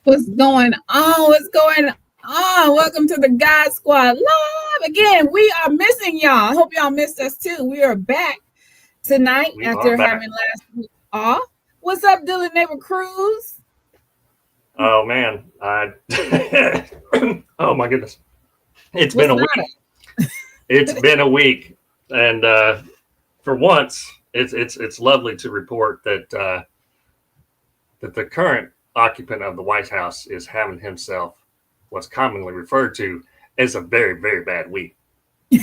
What's going on? What's going on? Welcome to the God Squad Live. Again, we are missing y'all. I hope y'all missed us too. We are back tonight We after are back. having last week off. What's up, Dillon Neighbor Cruz? Oh man, oh my goodness, it's been a week. It's been a week, and for once, it's lovely to report that that the current occupant of the White House is having himself what's commonly referred to as a very bad week, and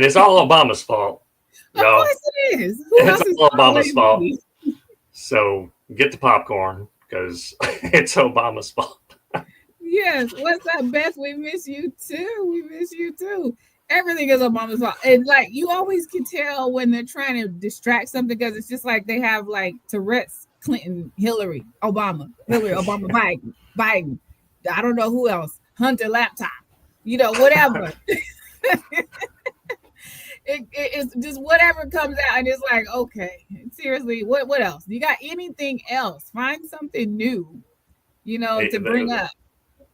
it's all Obama's fault. Of course it is. Who It's else is all Obama's fault. me? So get the popcorn because it's Obama's fault. Yes. What's up, Beth? We miss you too. We miss you too. Everything is Obama's fault. And like you always can tell when they're trying to distract something because it's just like they have like Tourette's, Clinton, Hillary, Obama, Biden. I don't know who else. Hunter laptop. Whatever. It's just whatever comes out and it's like, okay, seriously, what else? You got anything else? Find something new, to bring up.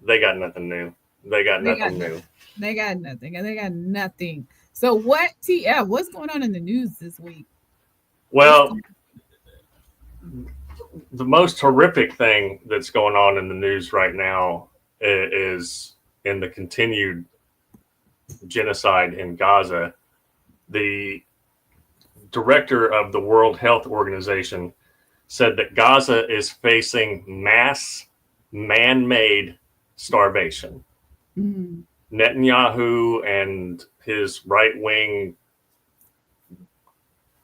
They got nothing new. They got nothing. They got nothing. So what TF? What's going on in the news this week? Well, the most horrific thing that's going on in the news right now is in the continued genocide in Gaza. The director of the World Health Organization said that Gaza is facing mass man-made starvation. Mm. Netanyahu and his right-wing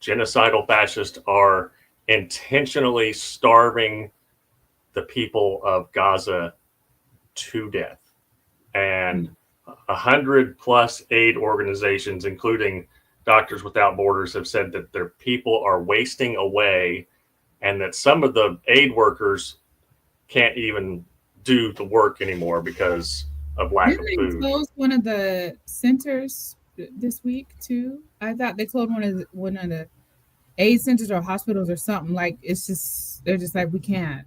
genocidal fascists are intentionally starving the people of Gaza to death. And 100+ aid organizations, including Doctors Without Borders, have said that their people are wasting away and that some of the aid workers can't even do the work anymore because of lack of food. They closed one of the centers this week too. I thought they closed one of the aid centers or hospitals or something. Like they're just like we can't.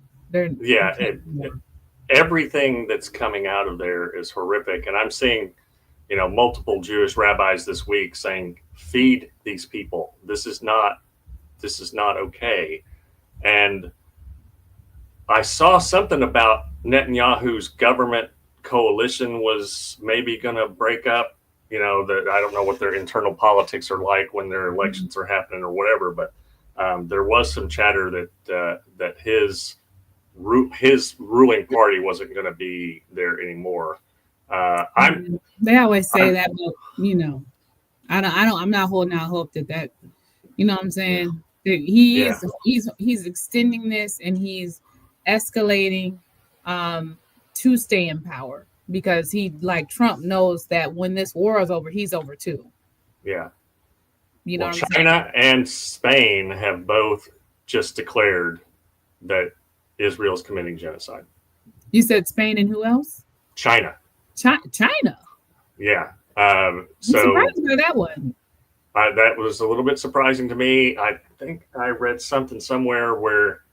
Everything that's coming out of there is horrific, and I'm seeing, multiple Jewish rabbis this week saying, "Feed these people. This is not okay." And I saw something about Netanyahu's government coalition was maybe going to break up. That I don't know what their internal politics are like when their elections are happening or whatever, but there was some chatter that his ruling party wasn't going to be there anymore. They always say that, but I'm not holding out hope that you know what I'm saying. He's extending this and he's escalating to stay in power because he, like Trump, knows that when this war is over, he's over too. Yeah. China and Spain have both just declared that Israel's committing genocide. You said Spain and who else? China. China. Yeah. So I'm surprised by that one. That was a little bit surprising to me. I think I read something somewhere where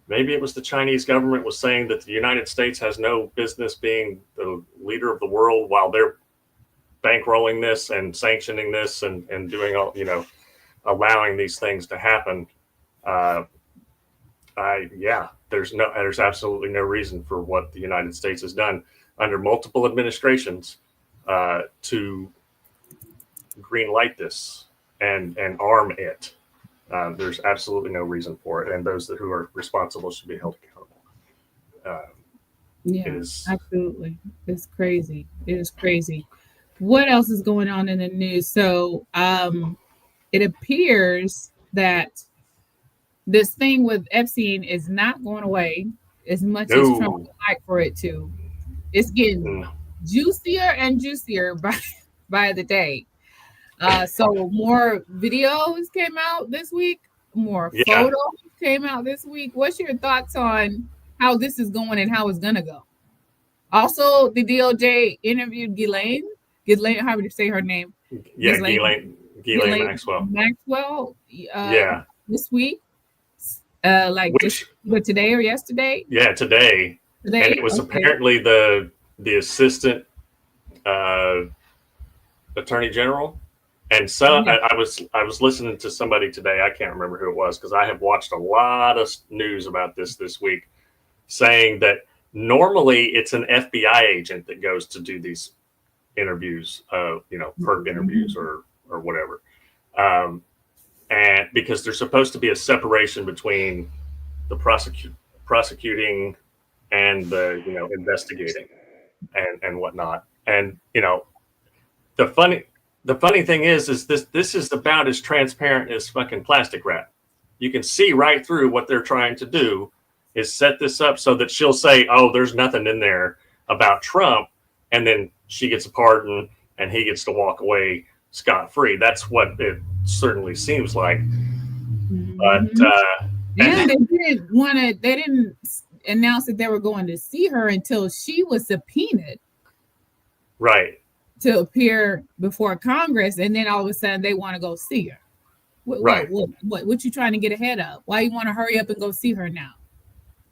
maybe it was the Chinese government was saying that the United States has no business being the leader of the world while they're bankrolling this and sanctioning this and doing all, allowing these things to happen. There's absolutely no reason for what the United States has done under multiple administrations to green light this and arm it. There's absolutely no reason for it, and those who are responsible should be held accountable. Absolutely. It's crazy. It is crazy. What else is going on in the news? So it appears that this thing with Epstein is not going away as much as Trump would like for it to. It's getting juicier and juicier by the day. So more videos came out this week, more photos came out this week. What's your thoughts on how this is going and how it's gonna go? Also, the DOJ interviewed Ghislaine, how would you say her name? Yeah, Ghislaine Maxwell. This week. Today or yesterday? Yeah, today. And it was apparently the assistant attorney general. And so I was listening to somebody today. I can't remember who it was because I have watched a lot of news about this week, saying that normally it's an FBI agent that goes to do these interviews, perp interviews or whatever, and because there's supposed to be a separation between the prosecuting and the investigating and whatnot. And the funny thing is this is about as transparent as fucking plastic wrap. You can see right through what they're trying to do is set this up so that she'll say, oh, there's nothing in there about Trump, and then she gets a pardon and he gets to walk away scot-free. That's what it certainly seems like. But and they didn't announce that they were going to see her until she was subpoenaed, right, to appear before Congress, and then all of a sudden they want to go see her. What you trying to get ahead of? Why you want to hurry up and go see her now?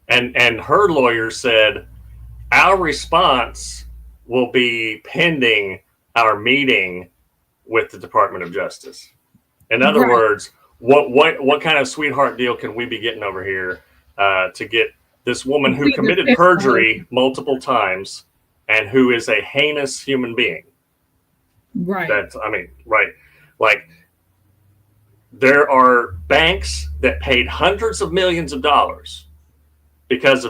And her lawyer said, our response will be pending our meeting with the Department of Justice. In other words, what kind of sweetheart deal can we be getting over here to get this woman who committed perjury multiple times and who is a heinous human being? Right. Right. Like, there are banks that paid hundreds of millions of dollars because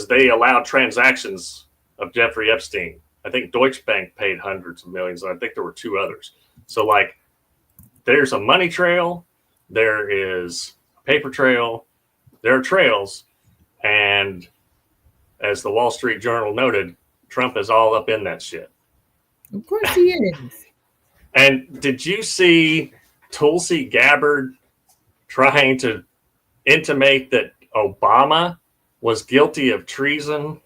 they allowed transactions of Jeffrey Epstein. I think Deutsche Bank paid hundreds of millions, and I think there were two others. So, like, there's a money trail, there is a paper trail, there are trails, and as the Wall Street Journal noted, Trump is all up in that shit. Of course he is. And did you see Tulsi Gabbard trying to intimate that Obama was guilty of treason,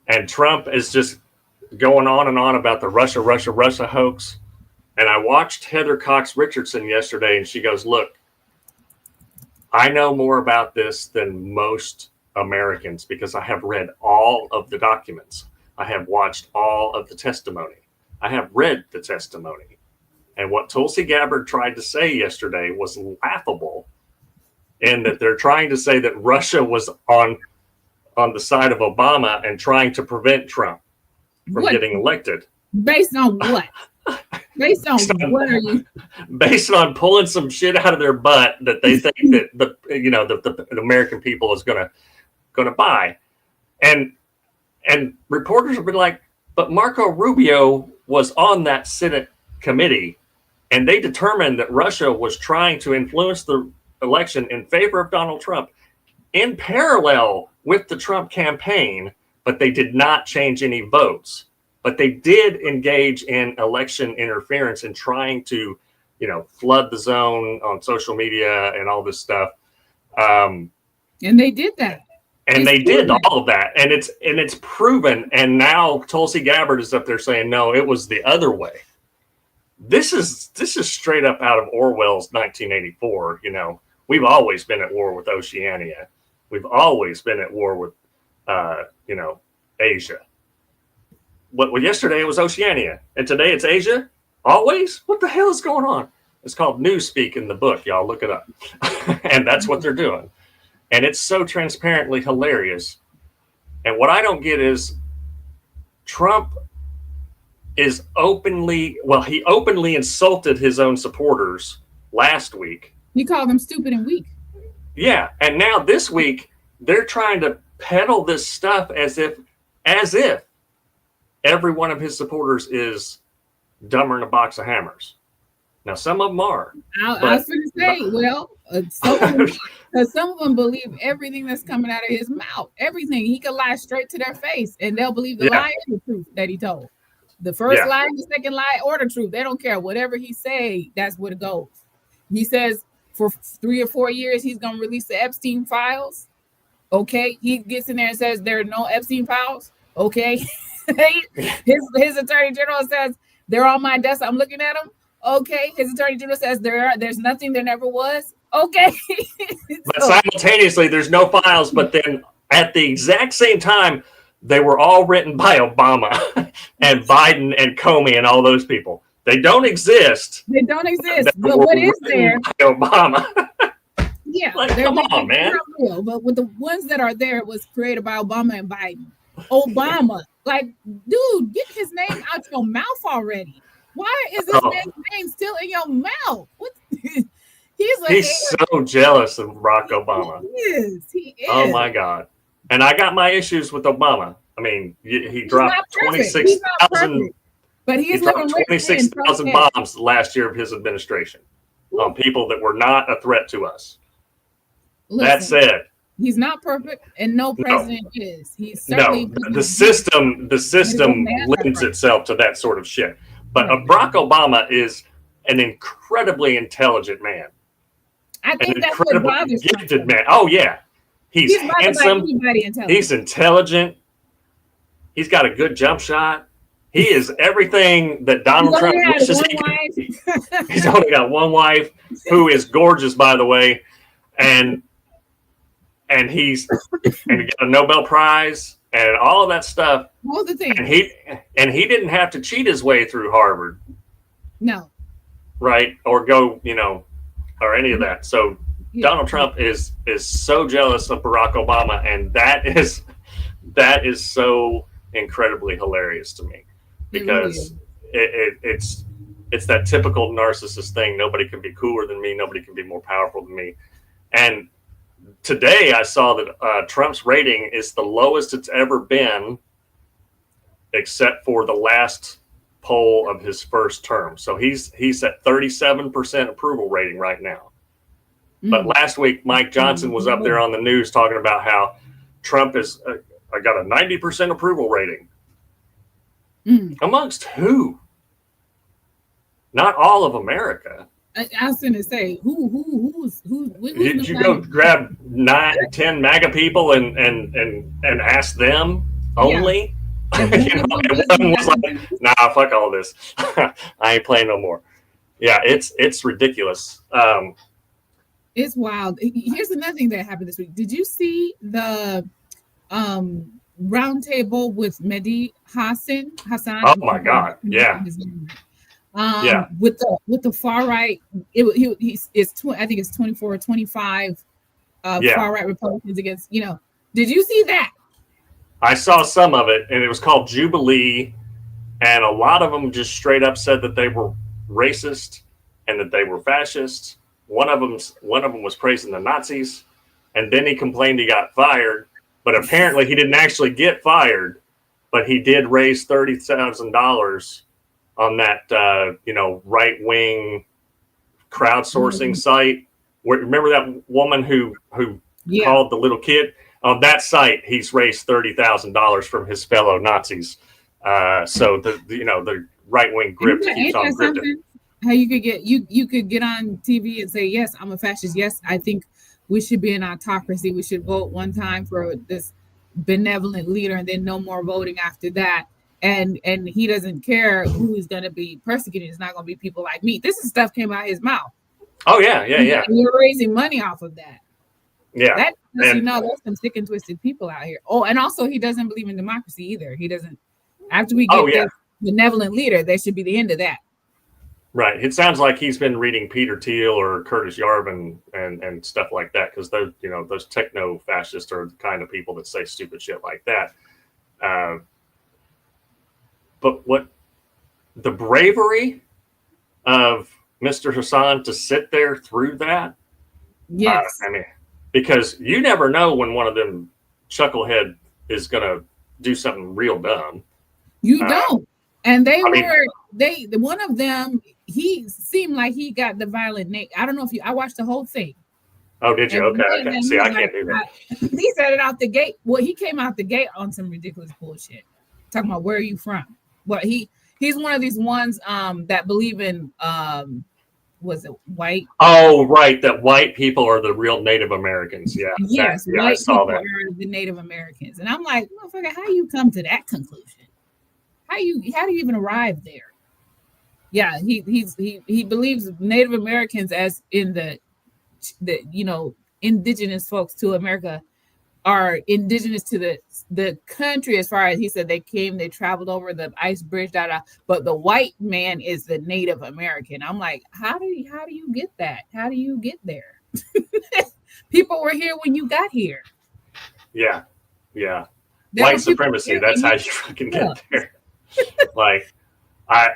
and Trump is just going on and on about the Russia hoax? And I watched Heather Cox Richardson yesterday, and she goes, look, I know more about this than most Americans because I have read all of the documents. I have watched all of the testimony. I have read the testimony. And what Tulsi Gabbard tried to say yesterday was laughable, in that they're trying to say that Russia was on the side of Obama and trying to prevent Trump from getting elected. Based on what? Based on what are you? Based on pulling some shit out of their butt that they think that the American people is gonna buy, and reporters have been like, but Marco Rubio was on that Senate committee, and they determined that Russia was trying to influence the election in favor of Donald Trump in parallel with the Trump campaign, but they did not change any votes. But they did engage in election interference and trying to, flood the zone on social media and all this stuff. And they did that. And they did all of that. And it's proven. And now Tulsi Gabbard is up there saying, no, it was the other way. This is straight up out of Orwell's 1984. We've always been at war with Oceania. We've always been at war with, Asia. Well, yesterday it was Oceania, and today it's Asia? Always? What the hell is going on? It's called Newspeak in the book, y'all. Look it up. And that's what they're doing. And it's so transparently hilarious. And what I don't get is Trump is he openly insulted his own supporters last week. He called them stupid and weak. Yeah, and now this week, they're trying to peddle this stuff as if every one of his supporters is dumber than a box of hammers. Now, some of them are. I was going to say, some of them believe everything that's coming out of his mouth. Everything. He can lie straight to their face, and they'll believe the lie and the truth that he told. The first lie, the second lie, or the truth. They don't care. Whatever he say, that's what it goes. He says for 3 or 4 years, he's going to release the Epstein files. Okay. He gets in there and says there are no Epstein files. Okay. his attorney general says they're on my desk. I'm looking at them. Okay. His attorney general says there's nothing, there never was. Okay. But simultaneously, there's no files. But then At the exact same time, they were all written by Obama and Biden and Comey and all those people. They don't exist. They don't exist. They But were what is there? written by Obama. Yeah, Like, come on, man. not real, but with the ones that are there, it was created by Obama and Biden. Obama, like, dude, get his name out your mouth already. Why is this man's name still in your mouth? What? He's so jealous of Barack Obama. He is. Oh my God. And I got my issues with Obama. I mean, he dropped 26,000, but he dropped 26,000 bombs last year of his administration on people that were not a threat to us. Listen, that said, he's not perfect, and no president is. He's certainly the system lends itself to that sort of shit. But Barack Obama is an incredibly intelligent man. I think that's what bothers gifted man. Oh yeah, he's handsome. He's intelligent. He's got a good jump shot. He is everything that Donald Trump wishes he could be. He's only got one wife, who is gorgeous, by the way, and he got a Nobel Prize and all of that stuff. All the things. And he didn't have to cheat his way through Harvard. No. Right, or go, or any of that. So Donald Trump is so jealous of Barack Obama, and that is so incredibly hilarious to me, because it's that typical narcissist thing. Nobody can be cooler than me. Nobody can be more powerful than me. And today I saw that Trump's rating is the lowest it's ever been, except for the last poll of his first term. So he's at 37% approval rating right now. But last week, Mike Johnson was up there on the news talking about how Trump is got a 90% approval rating. Amongst who? Not all of America. I was going to say, who's Did you go grab 10 MAGA people and ask them only? Yeah. And one was like, nah, fuck all this. I ain't playing no more. Yeah, it's ridiculous. It's wild. Here's another thing that happened this week. Did you see the roundtable with Mehdi Hassan? Oh my God! Yeah. With the far right, I think it's 24 or 25 far right Republicans against. Did you see that? I saw some of it, and it was called Jubilee, and a lot of them just straight up said that they were racist and that they were fascists. One of them was praising the Nazis, and then he complained he got fired. But apparently, he didn't actually get fired, but he did raise $30,000 on that right wing crowdsourcing site. Remember that woman who called the little kid? On that site, he's raised $30,000 from his fellow Nazis. So the right wing grip keeps on gripping. How you could get on TV and say, yes, I'm a fascist. Yes, I think we should be an autocracy. We should vote one time for this benevolent leader, and then no more voting after that. And he doesn't care who is going to be persecuted. It's not going to be people like me. This is stuff came out of his mouth. Oh yeah. And you're raising money off of that. Yeah. There's some sick and twisted people out here. Oh, and also he doesn't believe in democracy either. He doesn't. After we get this benevolent leader, there should be the end of that. Right. It sounds like he's been reading Peter Thiel or Curtis Yarvin and stuff like that, because those techno fascists are the kind of people that say stupid shit like that. But what the bravery of Mr. Hassan to sit there through that? Yes. Because you never know when one of them chucklehead is going to do something real dumb. You don't. And one of them, he seemed like he got the violent name. I don't know if I watched the whole thing. Oh, did you? Okay. See, I can't do that. He said it out the gate. Well, he came out the gate on some ridiculous bullshit. Talking about, where are you from? Well, he's one of these ones that believe in was it white? Oh, right. That white people are the real Native Americans. Yeah. Yes, white people are the Native Americans. And I'm like, motherfucker, how you come to that conclusion? How do you even arrive there? Yeah, he believes Native Americans as in the indigenous folks to America are indigenous to the country. As far as he said, they traveled over the ice bridge, but the white man is the Native American. I'm like, how do you get that? How do you get there? People were here when you got here. Yeah. White supremacy. That's how you fucking get there. Like, I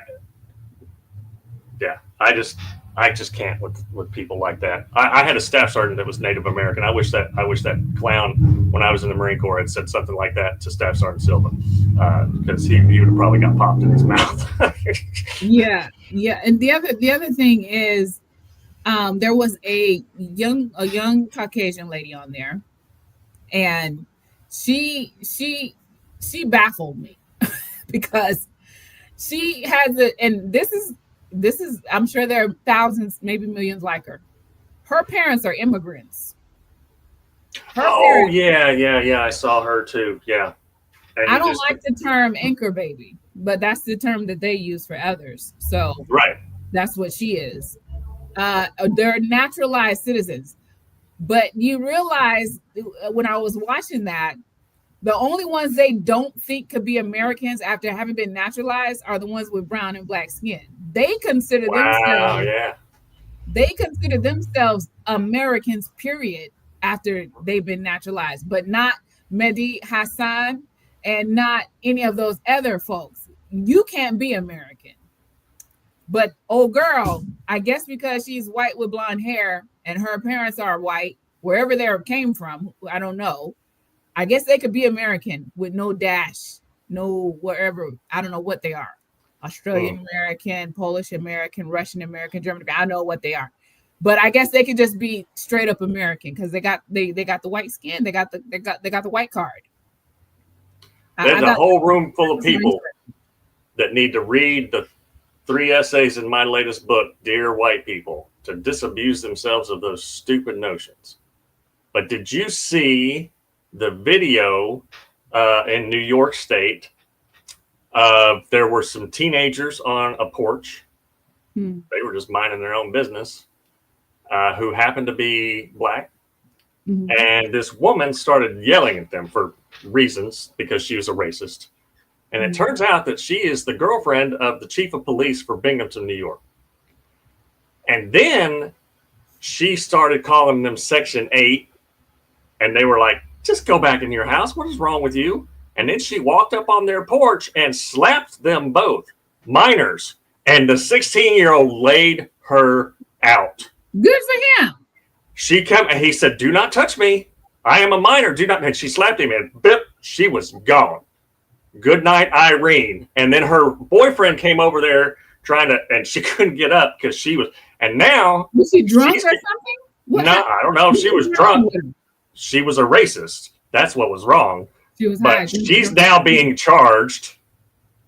just can't with people like that. I had a staff sergeant that was Native American. I wish that clown, when I was in the Marine Corps, had said something like that to Staff Sergeant Silva, because he would have probably got popped in his mouth. Yeah. And the other thing is, there was a young Caucasian lady on there, and she baffled me because she has it, and this is I'm sure there are thousands, maybe millions like her. Her parents are immigrants. Parents, yeah, I saw her too. Yeah. And I don't like the term anchor baby, but that's the term that they use for others. So right, that's what she is. They're naturalized citizens, but you realize when I was watching that, the only ones they don't think could be Americans after having been naturalized are the ones with brown and black skin. They consider themselves Americans, period, after they've been naturalized, but not Mehdi Hassan and not any of those other folks. You can't be American. But old girl, I guess because she's white with blonde hair and her parents are white, wherever they came from, I don't know. I guess they could be American with no dash, no wherever. I don't know what they are. Australian American, Polish American, Russian American, German. I know what they are. But I guess they could just be straight up American because they got the white skin, they got the white card. There's a whole room full of people that need to read the 3 essays in my latest book, Dear White People, to disabuse themselves of those stupid notions. But did you see the video in New York State? There were some teenagers on a porch. They were just minding their own business, who happened to be black. And this woman started yelling at them for reasons because she was a racist. And it turns out that she is the girlfriend of the chief of police for Binghamton, New York. And then she started calling them Section 8. And they were like, just go back in your house. What is wrong with you? And then she walked up on their porch and slapped them both, minors. And the 16-year-old laid her out. Good for him. He said, do not touch me. I am a minor. Do not. And she slapped him and bip, she was gone. Good night, Irene. And then her boyfriend came over there and she couldn't get up because she was, and now. Was she drunk or something? No, I don't know. She was drunk. She was a racist. That's what was wrong. But she's now being charged.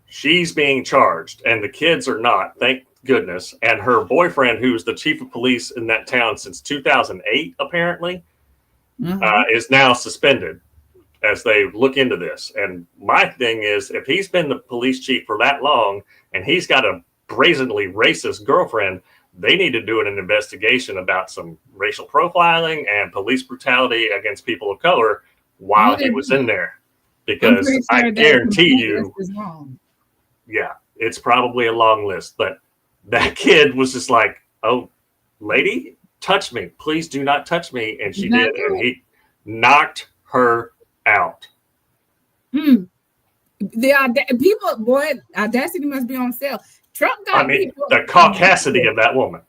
She's being charged, and the kids are not. Thank goodness. And her boyfriend, who's the chief of police in that town since 2008, apparently, is now suspended as they look into this. And my thing is, if he's been the police chief for that long and he's got a brazenly racist girlfriend, they need to do an investigation about some racial profiling and police brutality against people of color while he was in there. Because I guarantee you, yeah, it's probably a long list. But that kid was just like, oh, lady, touch me. Please do not touch me. And she did. And he knocked her out. The audacity must be on sale. Trump got the caucasity of that woman.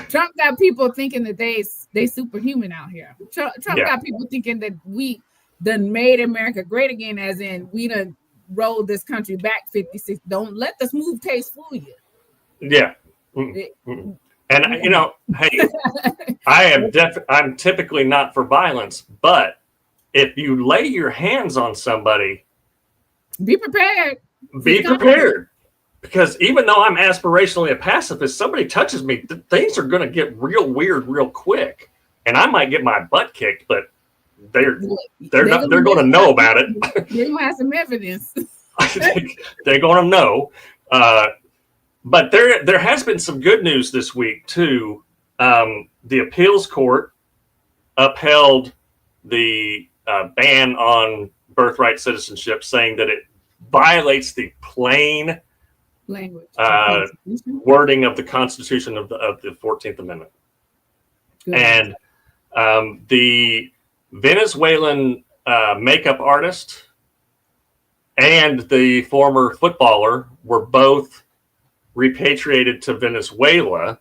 Trump got people thinking that they superhuman out here. Trump got people thinking that we done made America great again, as in we done rolled this country back 56. Don't let the smooth taste fool you. Yeah. And hey, I'm typically not for violence, but if you lay your hands on somebody, be prepared. Be prepared. Because even though I'm aspirationally a pacifist, somebody touches me, things are going to get real weird real quick. And I might get my butt kicked, but they're going to know about it. They're going to have some evidence. They're going to know. But there has been some good news this week, too. The appeals court upheld the ban on birthright citizenship, saying that it violates the plain language wording of the Constitution of the 14th Amendment. Good. And the Venezuelan makeup artist and the former footballer were both repatriated to Venezuela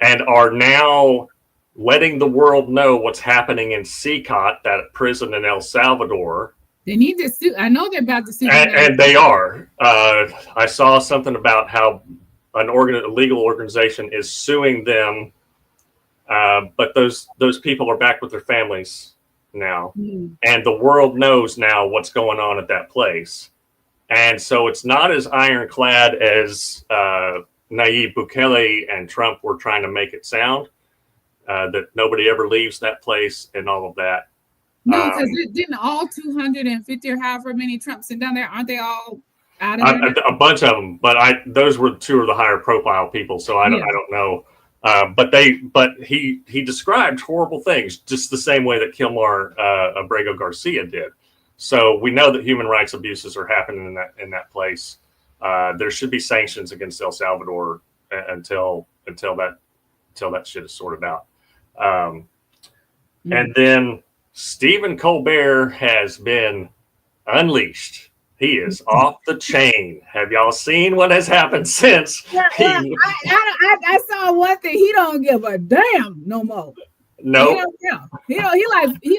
and are now letting the world know what's happening in CCOT, that prison in El Salvador. They need to sue. I know they're about to sue. And they are. I saw something about how a legal organization is suing them, but those people are back with their families now. And the world knows now what's going on at that place. And so it's not as ironclad as Nayib Bukele and Trump were trying to make it sound, that nobody ever leaves that place and all of that. No, because didn't all 250 or however many Trumps in down there, aren't they all out of there? A bunch of them, but those were two of the higher profile people, so I don't know. But he described horrible things, just the same way that Kilmar Abrego Garcia did. So we know that human rights abuses are happening in that place. There should be sanctions against El Salvador until that shit is sorted out. And then Stephen Colbert has been unleashed. He is off the chain. Have y'all seen what has happened since? I saw one thing. He don't give a damn no more. No, he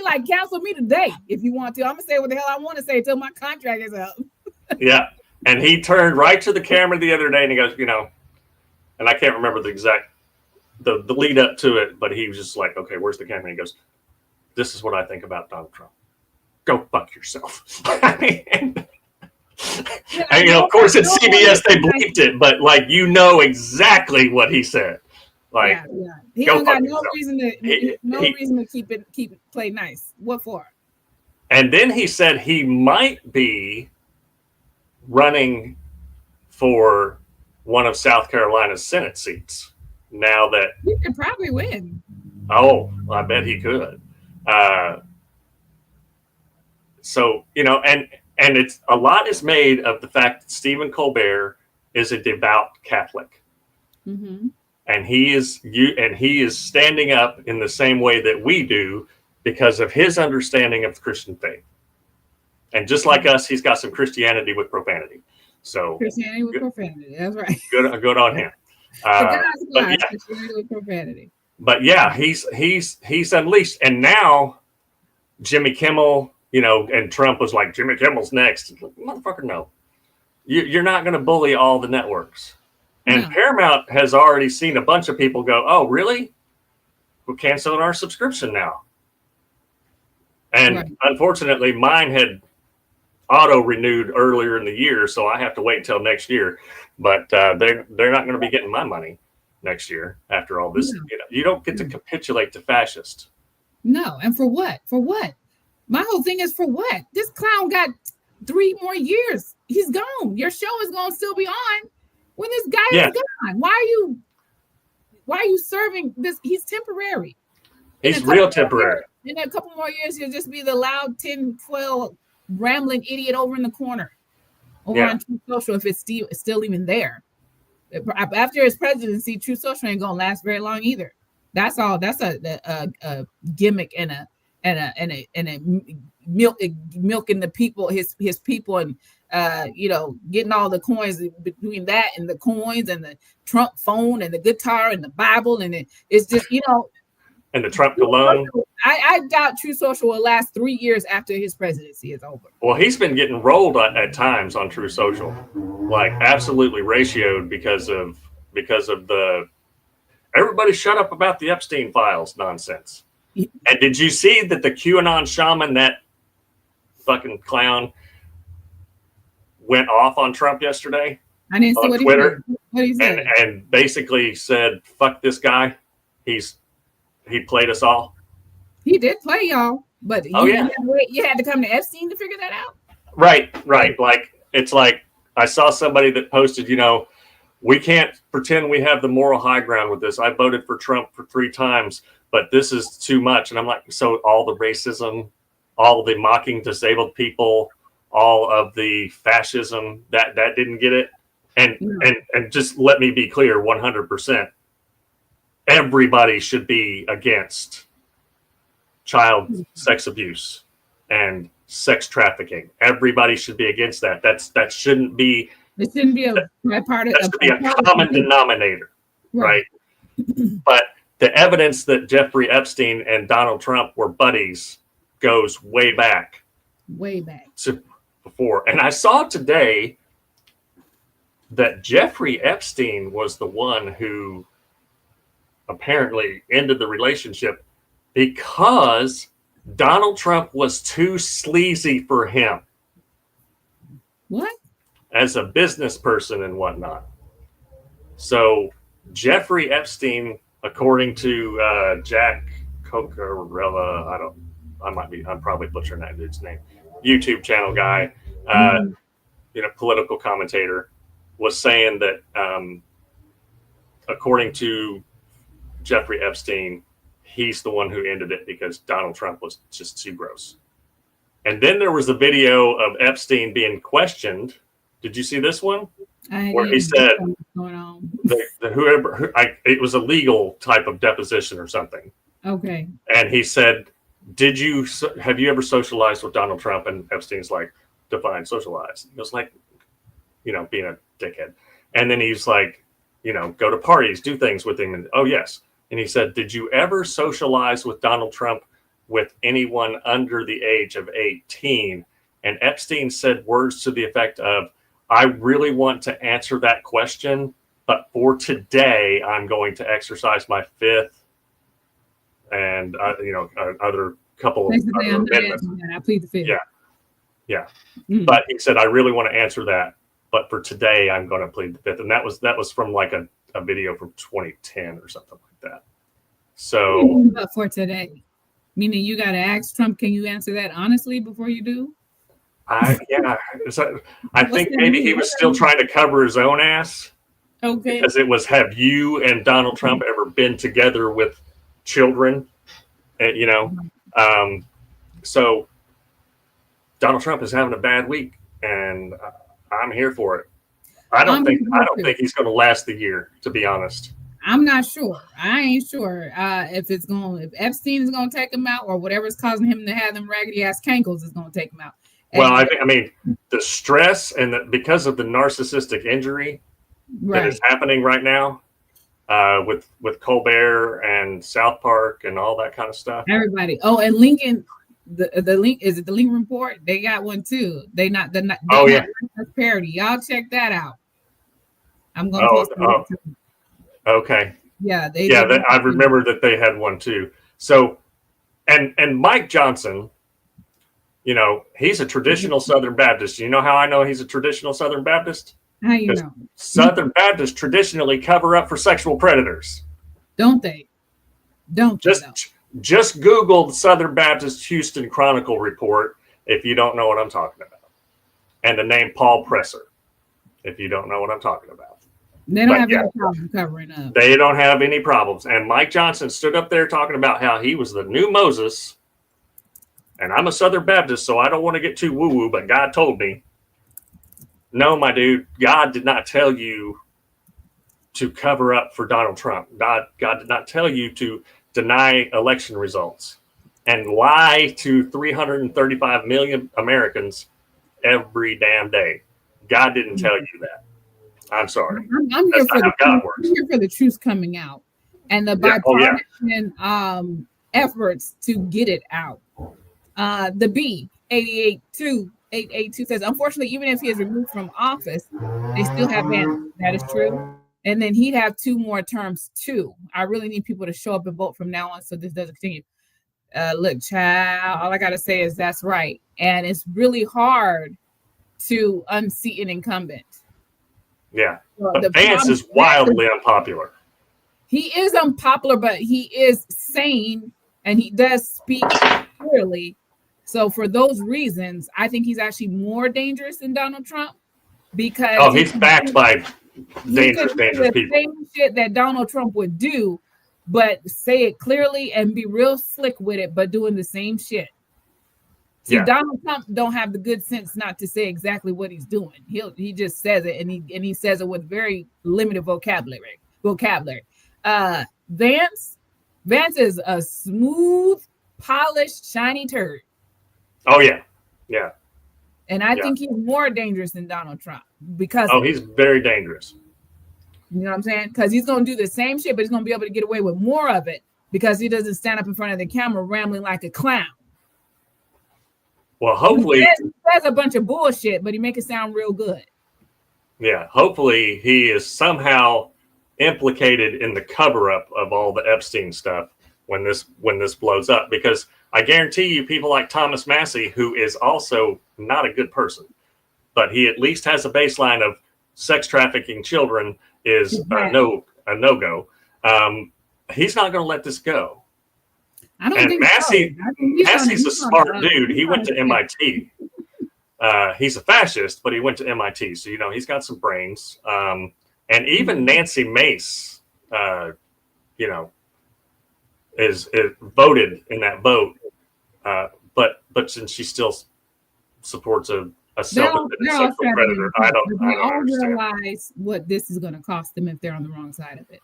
like cancel me today if you want to. I'm gonna say what the hell I want to say until my contract is up. Yeah, and he turned right to the camera the other day and he goes, and I can't remember the exact the lead up to it, but he was just like, okay, where's the camera? And he goes, this is what I think about Donald Trump. Go fuck yourself. And of course at CBS they bleeped it, but exactly what he said. He don't got no reason to keep it play nice. What for? And then he said he might be running for one of South Carolina's Senate seats. Now that he could probably win. Oh, I bet he could. So and it's a lot is made of the fact that Stephen Colbert is a devout Catholic. Mm-hmm. And he is standing up in the same way that we do because of his understanding of the Christian faith. And just like us, he's got some Christianity with profanity. So Christianity with profanity. That's right. Good on him. Christianity with profanity. But yeah, he's unleashed. And now Jimmy Kimmel, and Trump was like, Jimmy Kimmel's next. Motherfucker, no. You're not going to bully all the networks. And no. Paramount has already seen a bunch of people go, oh, really? We're canceling our subscription now. And Unfortunately, mine had auto-renewed earlier in the year, so I have to wait until next year. But they're not going to be getting my money next year after all this. No. You don't get to capitulate to fascists. No, and for what? For what? My whole thing is for what? This clown got 3 more years. He's gone. Your show is going to still be on when this guy is gone. Why are you serving this? He's temporary. He's real temporary. In a couple more years, he'll just be the loud 10, 12 rambling idiot over in the corner over on Truth Social, if it's still even there. After his presidency, Truth Social ain't gonna last very long either. That's all. That's a gimmick and a milking the people, his people, and getting all the coins between that and the coins and the Trump phone and the guitar and the Bible, and it's just and the Trump cologne. I doubt True Social will last 3 years after his presidency is over. Well, he's been getting rolled at times on True Social, like absolutely ratioed because of the everybody shut up about the Epstein files nonsense. And did you see that the QAnon shaman, that fucking clown, went off on Trump yesterday? I didn't see on Twitter. What he said. And basically said, "Fuck this guy. He played us all." He did play y'all, but you had to come to Epstein to figure that out. Right. It's like I saw somebody that posted, we can't pretend we have the moral high ground with this. I voted for Trump for 3 times, but this is too much. And I'm like, so all the racism, all the mocking disabled people, all of the fascism, that didn't get it. And No. and just let me be clear, 100%. Everybody should be against child sex abuse and sex trafficking. Everybody should be against that. That shouldn't be. It shouldn't be a part of. That should be a common denominator, right? But the evidence that Jeffrey Epstein and Donald Trump were buddies goes way back. Way back. To before. And I saw today that Jeffrey Epstein was the one who apparently ended the relationship because Donald Trump was too sleazy for him. What? As a business person and whatnot. So Jeffrey Epstein, according to Jack Cocarella, I'm probably butchering that dude's name, YouTube channel guy, political commentator, was saying that according to Jeffrey Epstein, he's the one who ended it because Donald Trump was just too gross. And then there was a video of Epstein being questioned. Did you see this one? Where he said it was a legal type of deposition or something. Okay. And he said, have you ever socialized with Donald Trump? And Epstein's like, define socialize. He was like, being a dickhead. And then he's like, go to parties, do things with him. And, oh, yes. And he said, did you ever socialize with Donald Trump with anyone under the age of 18? And Epstein said words to the effect of, I really want to answer that question, but for today, I'm going to exercise my fifth and, other couple of amendments. I plead the fifth. Yeah. But he said, I really want to answer that, but for today, I'm going to plead the fifth. And that was from like a video from 2010 or something like that. So, but for today, meaning you got to ask Trump, can you answer that honestly before you do? I think maybe he was still trying to cover his own ass. Okay. Because it was, have you and Donald Trump ever been together with children? So Donald Trump is having a bad week, and I'm here for it. I don't think he's going to last the year, to be honest. I'm not sure. I ain't sure if Epstein is going to take him out, or whatever's causing him to have them raggedy ass cankles is going to take him out. Well, I mean, the stress and because of the narcissistic injury that is happening right now with Colbert and South Park and all that kind of stuff. Everybody. Oh, and Lincoln, the link, is it the Lincoln Report? They got one too. They not parody. Y'all check that out. I'm going to post it. Okay. Yeah. I remember that they had one too. So, and Mike Johnson, he's a traditional Southern Baptist. You know how I know he's a traditional Southern Baptist? How you know? Southern Baptists traditionally cover up for sexual predators. Don't they? Just Google the Southern Baptist Houston Chronicle report if you don't know what I'm talking about. And the name Paul Presser if you don't know what I'm talking about. They don't have any problem covering up. They don't have any problems. And Mike Johnson stood up there talking about how he was the new Moses. And I'm a Southern Baptist, so I don't want to get too woo-woo, but God told me. No, my dude, God did not tell you to cover up for Donald Trump. God did not tell you to deny election results and lie to 335 million Americans every damn day. God didn't tell you that. I'm sorry. I'm here for the truth coming out and the bipartisan efforts to get it out. The B 882 says, unfortunately, even if he is removed from office, they still have banned. That is true. And then he'd have 2 more terms too. I really need people to show up and vote from now on so this doesn't continue. Look, child, all I got to say is that's right. And it's really hard to unseat an incumbent. Yeah. But Vance is wildly unpopular. He is unpopular, but he is sane and he does speak clearly. So for those reasons, I think he's actually more dangerous than Donald Trump because he's backed by dangerous people. The same shit that Donald Trump would do, but say it clearly and be real slick with it, but doing the same shit. See, Donald Trump don't have the good sense not to say exactly what he's doing. He just says it, and he says it with very limited vocabulary. Vance is a smooth, polished, shiny turd. Oh yeah. And I think he's more dangerous than Donald Trump because he's very dangerous. You know what I'm saying? Because he's going to do the same shit, but he's going to be able to get away with more of it because he doesn't stand up in front of the camera rambling like a clown. Well, hopefully he says a bunch of bullshit, but he make it sound real good. Yeah, hopefully he is somehow implicated in the cover up of all the Epstein stuff when this blows up, because I guarantee you people like Thomas Massey, who is also not a good person, but he at least has a baseline of sex trafficking children is a no-go. He's not going to let this go. I don't think Massey's a smart dude. He went to MIT. He's a fascist, but he went to MIT. So, he's got some brains. And even Nancy Mace, is voted in that vote. But since she still supports a self-admitted sexual predator, I don't understand. Realize what this is going to cost them if they're on the wrong side of it.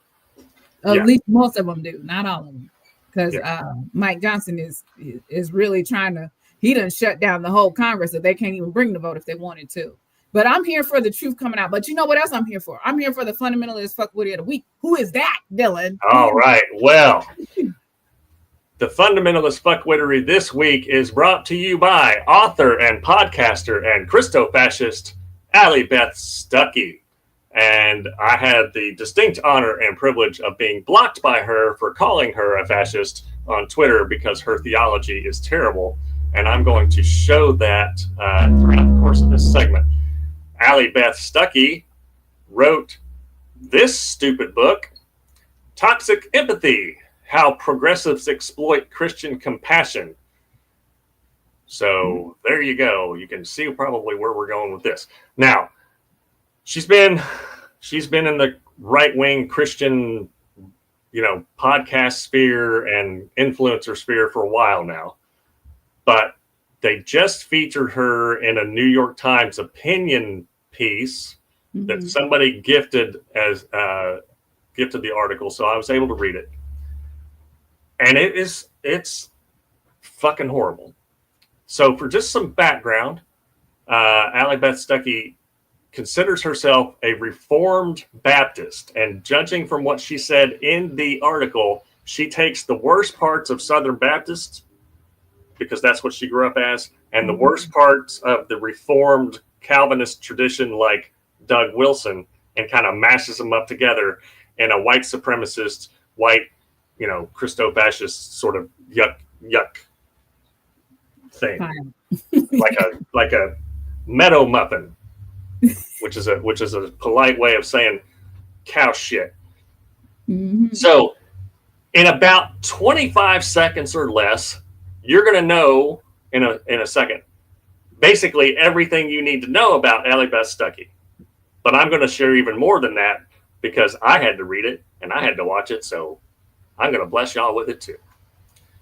At least most of them do, not all of them. Because Mike Johnson is really trying to, he done shut down the whole Congress, so they can't even bring the vote if they wanted to. But I'm here for the truth coming out. But you know what else I'm here for? I'm here for the fundamentalist fuckwitty of the week. Who is that, Dillon? All right. Well, the fundamentalist fuckwittery this week is brought to you by author and podcaster and Christo-fascist Allie Beth Stuckey. And I had the distinct honor and privilege of being blocked by her for calling her a fascist on Twitter because her theology is terrible. And I'm going to show that throughout the course of this segment. Allie Beth Stuckey wrote this stupid book, Toxic Empathy, How Progressives Exploit Christian Compassion. So there you go. You can see probably where we're going with this. Now, she's been in the right-wing Christian, podcast sphere and influencer sphere for a while now. But they just featured her in a New York Times opinion piece that somebody gifted the article, so I was able to read it. And it's fucking horrible. So for just some background, Allie Beth Stuckey considers herself a Reformed Baptist, and judging from what she said in the article, she takes the worst parts of Southern Baptist, because that's what she grew up as, and the worst parts of the Reformed Calvinist tradition like Doug Wilson, and kind of mashes them up together in a white supremacist, white, Christo-fascist sort of yuck thing. like a meadow muffin. which is a polite way of saying cow shit. Mm-hmm. So in about 25 seconds or less, you're going to know in a second basically everything you need to know about Allie Beth Stuckey. But I'm going to share even more than that because I had to read it and I had to watch it, so I'm going to bless y'all with it too.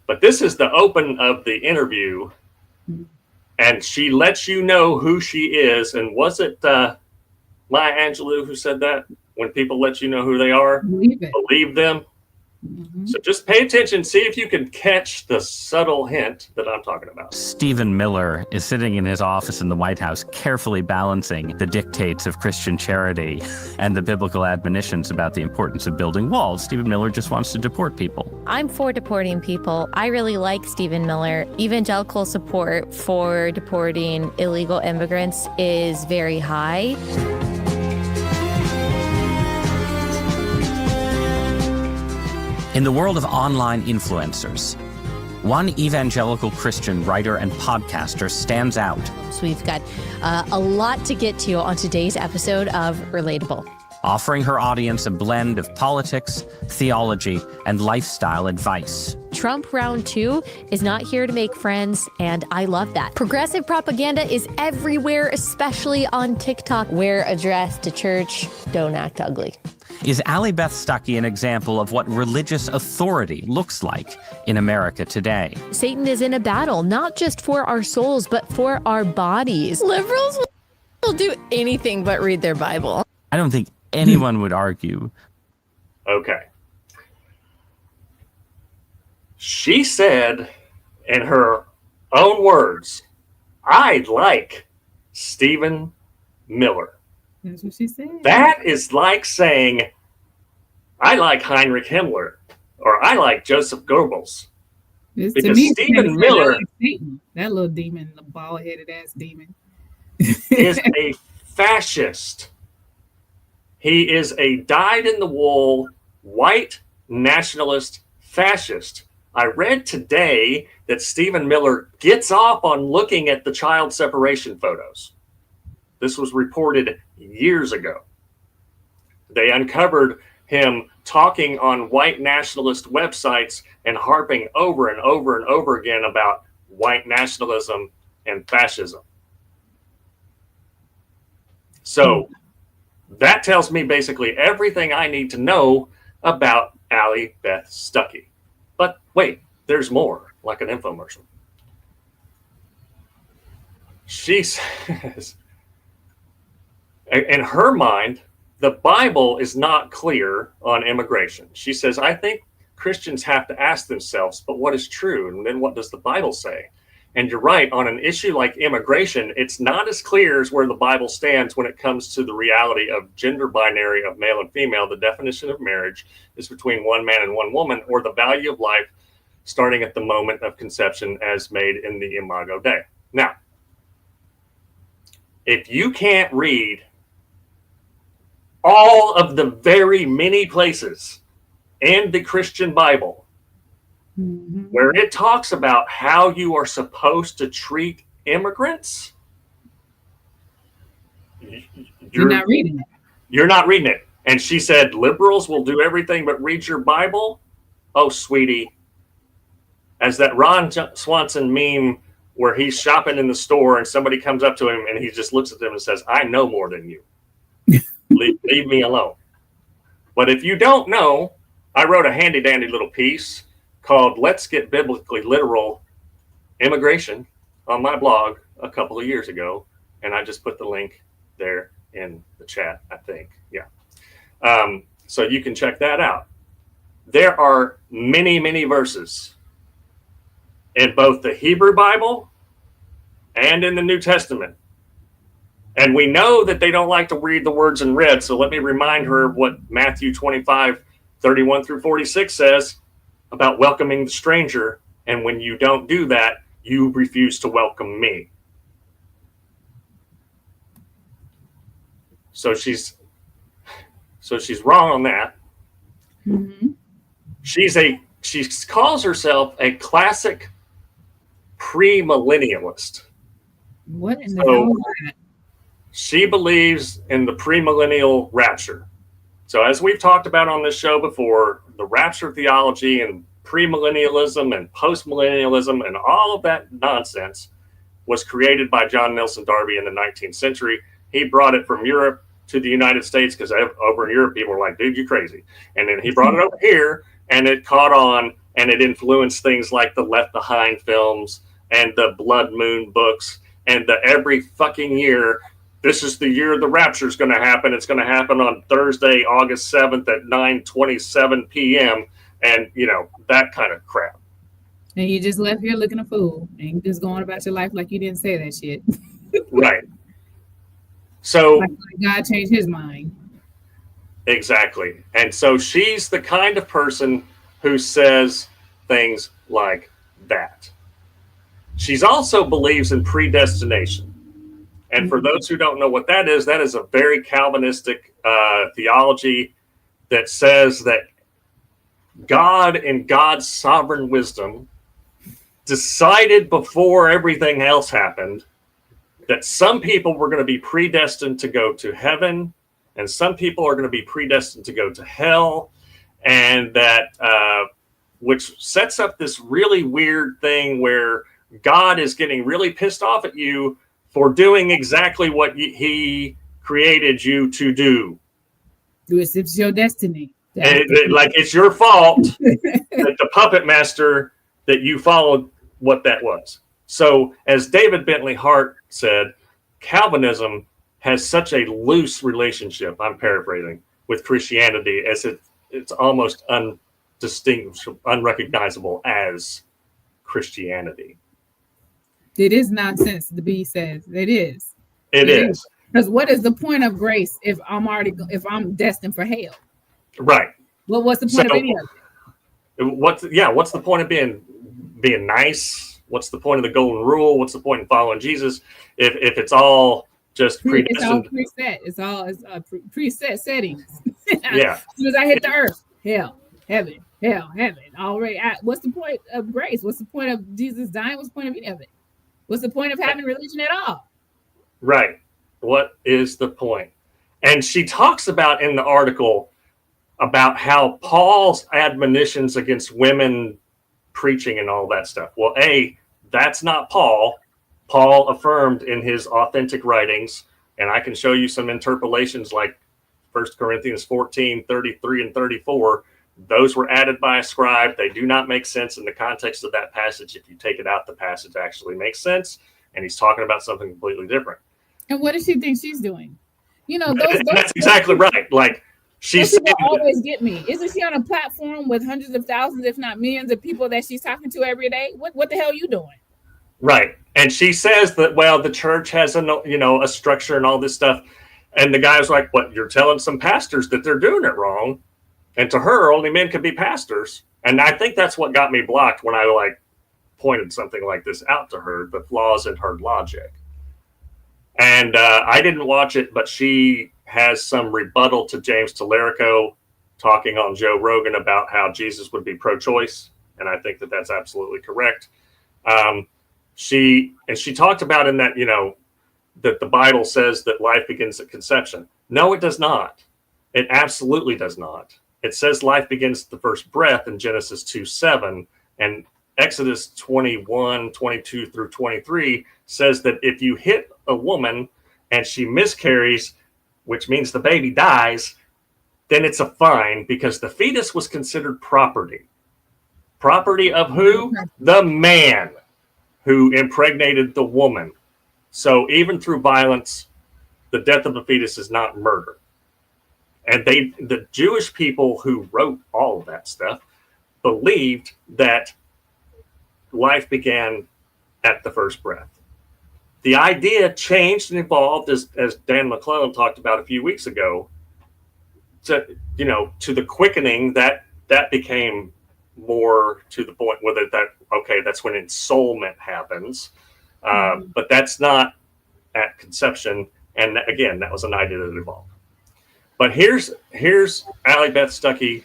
But this is the open of the interview, and she lets you know who she is. And was it Maya Angelou who said that? When people let you know who they are, believe them. Mm-hmm. So just pay attention, see if you can catch the subtle hint that I'm talking about. Stephen Miller is sitting in his office in the White House, carefully balancing the dictates of Christian charity and the biblical admonitions about the importance of building walls. Stephen Miller just wants to deport people. I'm for deporting people. I really like Stephen Miller. Evangelical support for deporting illegal immigrants is very high. In the world of online influencers, one evangelical Christian writer and podcaster stands out. So we've got a lot to get to on today's episode of Relatable. Offering her audience a blend of politics, theology, and lifestyle advice. Trump round 2 is not here to make friends, and I love that. Progressive propaganda is everywhere, especially on TikTok. Wear a dress to church, don't act ugly. Is Allie Beth Stuckey an example of what religious authority looks like in America today? Satan is in a battle, not just for our souls, but for our bodies. Liberals will do anything but read their Bible. I don't think anyone would argue. Okay. She said in her own words, "I like Stephen Miller." That's what she said. That is like saying, "I like Heinrich Himmler," or "I like Joseph Goebbels." This, Because to me, Stephen Miller, like Satan, that little demon, the bald-headed ass demon, is a fascist. He is a dyed-in-the-wool white nationalist fascist. I read today that Stephen Miller gets off on looking at the child separation photos. This was reported years ago. They uncovered him talking on white nationalist websites and harping over and over and over again about white nationalism and fascism. So that tells me basically everything I need to know about Allie Beth Stuckey. But wait, there's more, like an infomercial. She says, in her mind, the Bible is not clear on immigration. She says, I think Christians have to ask themselves, but what is true? And then what does the Bible say? And you're right, on an issue like immigration, it's not as clear as where the Bible stands when it comes to the reality of gender binary of male and female. The definition of marriage is between one man and one woman, or the value of life starting at the moment of conception as made in the Imago Dei. Now, if you can't read all of the very many places in the Christian Bible where it talks about how you are supposed to treat immigrants, you're not reading it. You're not reading it. And she said, liberals will do everything but read your Bible. Oh, sweetie. As that Ron Swanson meme where he's shopping in the store and somebody comes up to him and he just looks at them and says, I know more than you. Leave me alone. But if you don't know, I wrote a handy dandy little piece called Let's Get Biblically Literal Immigration on my blog a couple of years ago. And I just put the link there in the chat, I think. Yeah. So you can check that out. There are many, many verses in both the Hebrew Bible and in the New Testament. And we know that they don't like to read the words in red. So let me remind her of what Matthew 25:31-46 says about welcoming the stranger. And when you don't do that, you refuse to welcome me. So she's wrong on that. Mm-hmm. She calls herself a classic premillennialist. What in the hell is that? She believes in the premillennial rapture. So as we've talked about on this show before, the rapture theology and premillennialism and postmillennialism and all of that nonsense was created by John Nelson Darby in the 19th century. He brought it from Europe to the United States because over in Europe, people were like, dude, you crazy. And then he brought it over here and it caught on and it influenced things like the Left Behind films and the Blood Moon books and the every fucking year, this is the year the rapture is going to happen. It's going to happen on Thursday, August 7th at 9:27 p.m. And, you know, that kind of crap. And you just left here looking a fool and just going about your life like you didn't say that shit. Right. So like God changed his mind. Exactly. And so she's the kind of person who says things like that. She also believes in predestination. And for those who don't know what that is a very Calvinistic theology that says that God, in God's sovereign wisdom, decided before everything else happened that some people were going to be predestined to go to heaven and some people are going to be predestined to go to hell, and that which sets up this really weird thing where God is getting really pissed off at you for doing exactly what he created you to do. It's your destiny. Like it's your fault that the puppet master that you followed what that was. So as David Bentley Hart said, Calvinism has such a loose relationship, I'm paraphrasing, with Christianity as it's almost undistinguishable, unrecognizable as Christianity. It is nonsense, the B says. It is. It is. Because what is the point of grace if I'm destined for hell? Right. Well, what's the point of any of it? What's the point of being nice? What's the point of the golden rule? What's the point in following Jesus if it's all just predestined? It's all preset. It's all preset settings. Yeah. As soon as I hit the earth, hell, heaven, already. What's the point of grace? What's the point of Jesus dying? What's the point of any of it? What's the point of having religion at all? Right. What is the point? And she talks about in the article about how Paul's admonitions against women preaching and all that stuff. Well, that's not Paul. Paul affirmed in his authentic writings, and I can show you some interpolations like 1 Corinthians 14, 33 and 34. Those were added by a scribe. They do not make sense in the context of that passage. If you take it out, the passage actually makes sense. And he's talking about something completely different. And what does she think she's doing? That's exactly right. Like she's always get me. Isn't she on a platform with hundreds of thousands, if not millions of people that she's talking to every day? What the hell are you doing? Right. And she says that, well, the church has a structure and all this stuff. And the guy's like, what, you're telling some pastors that they're doing it wrong. And to her, only men can be pastors. And I think that's what got me blocked when I pointed something like this out to her, the flaws in her logic. And I didn't watch it, but she has some rebuttal to James Tallarico talking on Joe Rogan about how Jesus would be pro-choice. And I think that that's absolutely correct. She talked about in that, that the Bible says that life begins at conception. No, it does not. It absolutely does not. It says life begins at the first breath in Genesis 2:7, and Exodus 21:22 through 23 says that if you hit a woman and she miscarries, which means the baby dies, then it's a fine because the fetus was considered property. Property of who? The man who impregnated the woman. So even through violence, the death of a fetus is not murder. And the Jewish people who wrote all of that stuff believed that life began at the first breath. The idea changed and evolved as Dan McClellan talked about a few weeks ago to the quickening that became more to the point whether that's when ensoulment happens. But that's not at conception. And again, that was an idea that evolved. But here's Allie Beth Stuckey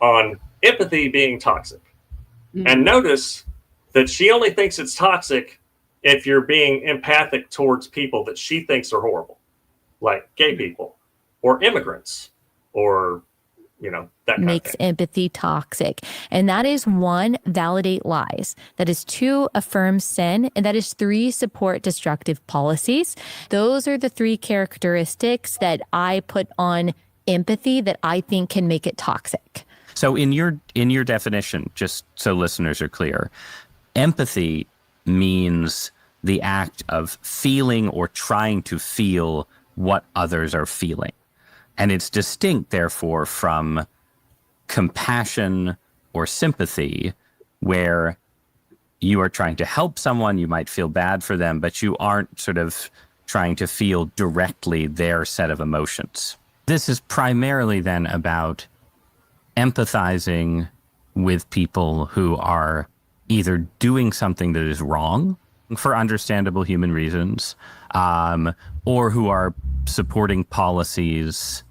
on empathy being toxic. Mm-hmm. And notice that she only thinks it's toxic if you're being empathic towards people that she thinks are horrible, like gay people or immigrants or, that kind makes of thing. Empathy toxic. And that is 1, validate lies. That is 2, affirm sin. And that is 3, support destructive policies. Those are the 3 characteristics that I put on empathy that I think can make it toxic. So in your definition, just so listeners are clear, empathy means the act of feeling or trying to feel what others are feeling. And it's distinct, therefore, from compassion or sympathy, where you are trying to help someone, you might feel bad for them, but you aren't sort of trying to feel directly their set of emotions. This is primarily then about empathizing with people who are either doing something that is wrong for understandable human reasons, or who are supporting policies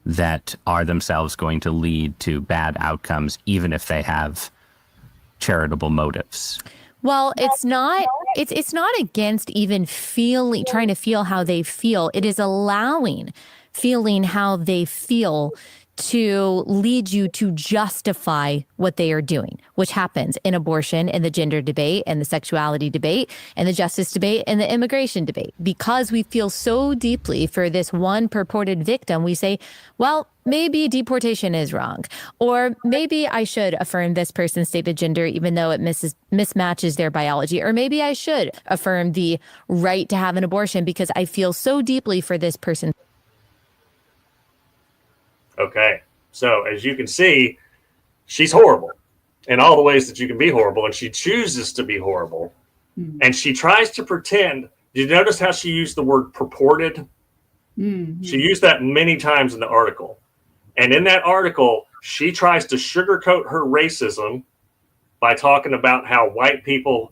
that are themselves going to lead to bad outcomes, even if they have charitable motives. Well, it's not against even trying to feel how they feel. It is allowing feeling how they feel to lead you to justify what they are doing, which happens in abortion, in the gender debate, and the sexuality debate, and the justice debate, and the immigration debate. Because we feel so deeply for this one purported victim, we say, well, maybe deportation is wrong, or maybe I should affirm this person's stated gender even though it mismatches their biology, or maybe I should affirm the right to have an abortion because I feel so deeply for this person. Okay, so as you can see, she's horrible in all the ways that you can be horrible, and she chooses to be horrible. And she tries to pretend. Did you notice how she used the word purported? She used that many times in the article. And in that article, she tries to sugarcoat her racism by talking about how white people,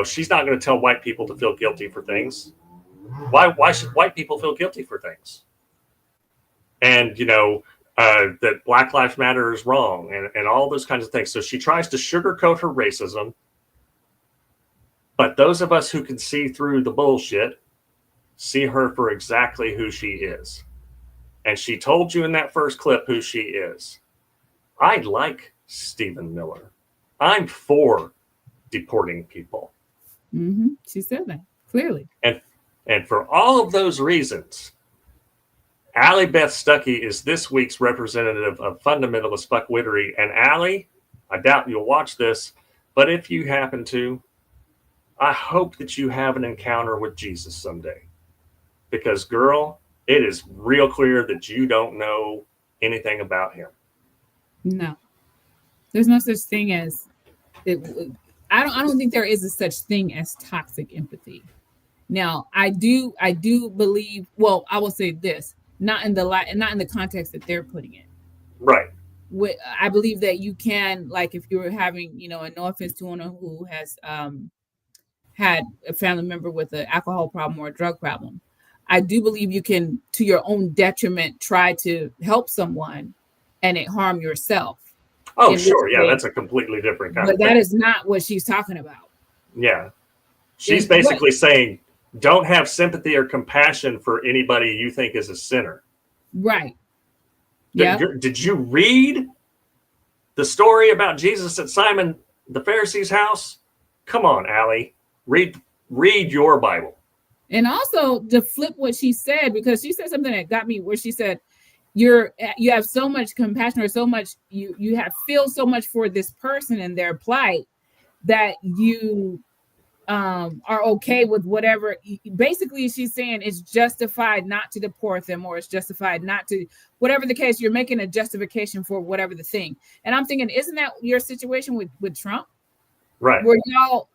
she's not going to tell white people to feel guilty for things. Why should white people feel guilty for things? And, that Black Lives Matter is wrong and all those kinds of things. So she tries to sugarcoat her racism. But those of us who can see through the bullshit see her for exactly who she is. And she told you in that first clip who she is. I like Stephen Miller. I'm for deporting people. She said that clearly. And for all of those reasons, Allie Beth Stuckey is this week's representative of fundamentalist fuckwittery. And Allie, I doubt you'll watch this, but if you happen to, I hope that you have an encounter with Jesus someday. Because, girl, it is real clear that you don't know anything about him. No. There's no such thing as it. I don't think there is a such thing as toxic empathy. Now, I do believe, well, I will say this, not in the context that they're putting it. Right. I believe that you can, like, if you're having, and no offense to anyone who has had a family member with an alcohol problem or a drug problem, I do believe you can, to your own detriment, try to help someone and it harm yourself. Oh, sure. Yeah, that's a completely different kind of thing. But that is not what she's talking about. Yeah. She's basically saying, don't have sympathy or compassion for anybody you think is a sinner. Right. Did you read the story about Jesus at Simon the Pharisee's house? Come on, Allie. Read your Bible. And also to flip what she said, because she said something that got me, where she said, you have so much compassion, or so much, you feel so much for this person and their plight that you are okay with whatever. Basically, she's saying it's justified not to deport them, or it's justified not to, whatever the case, you're making a justification for whatever the thing. And I'm thinking, isn't that your situation with Trump? Right. Where y'all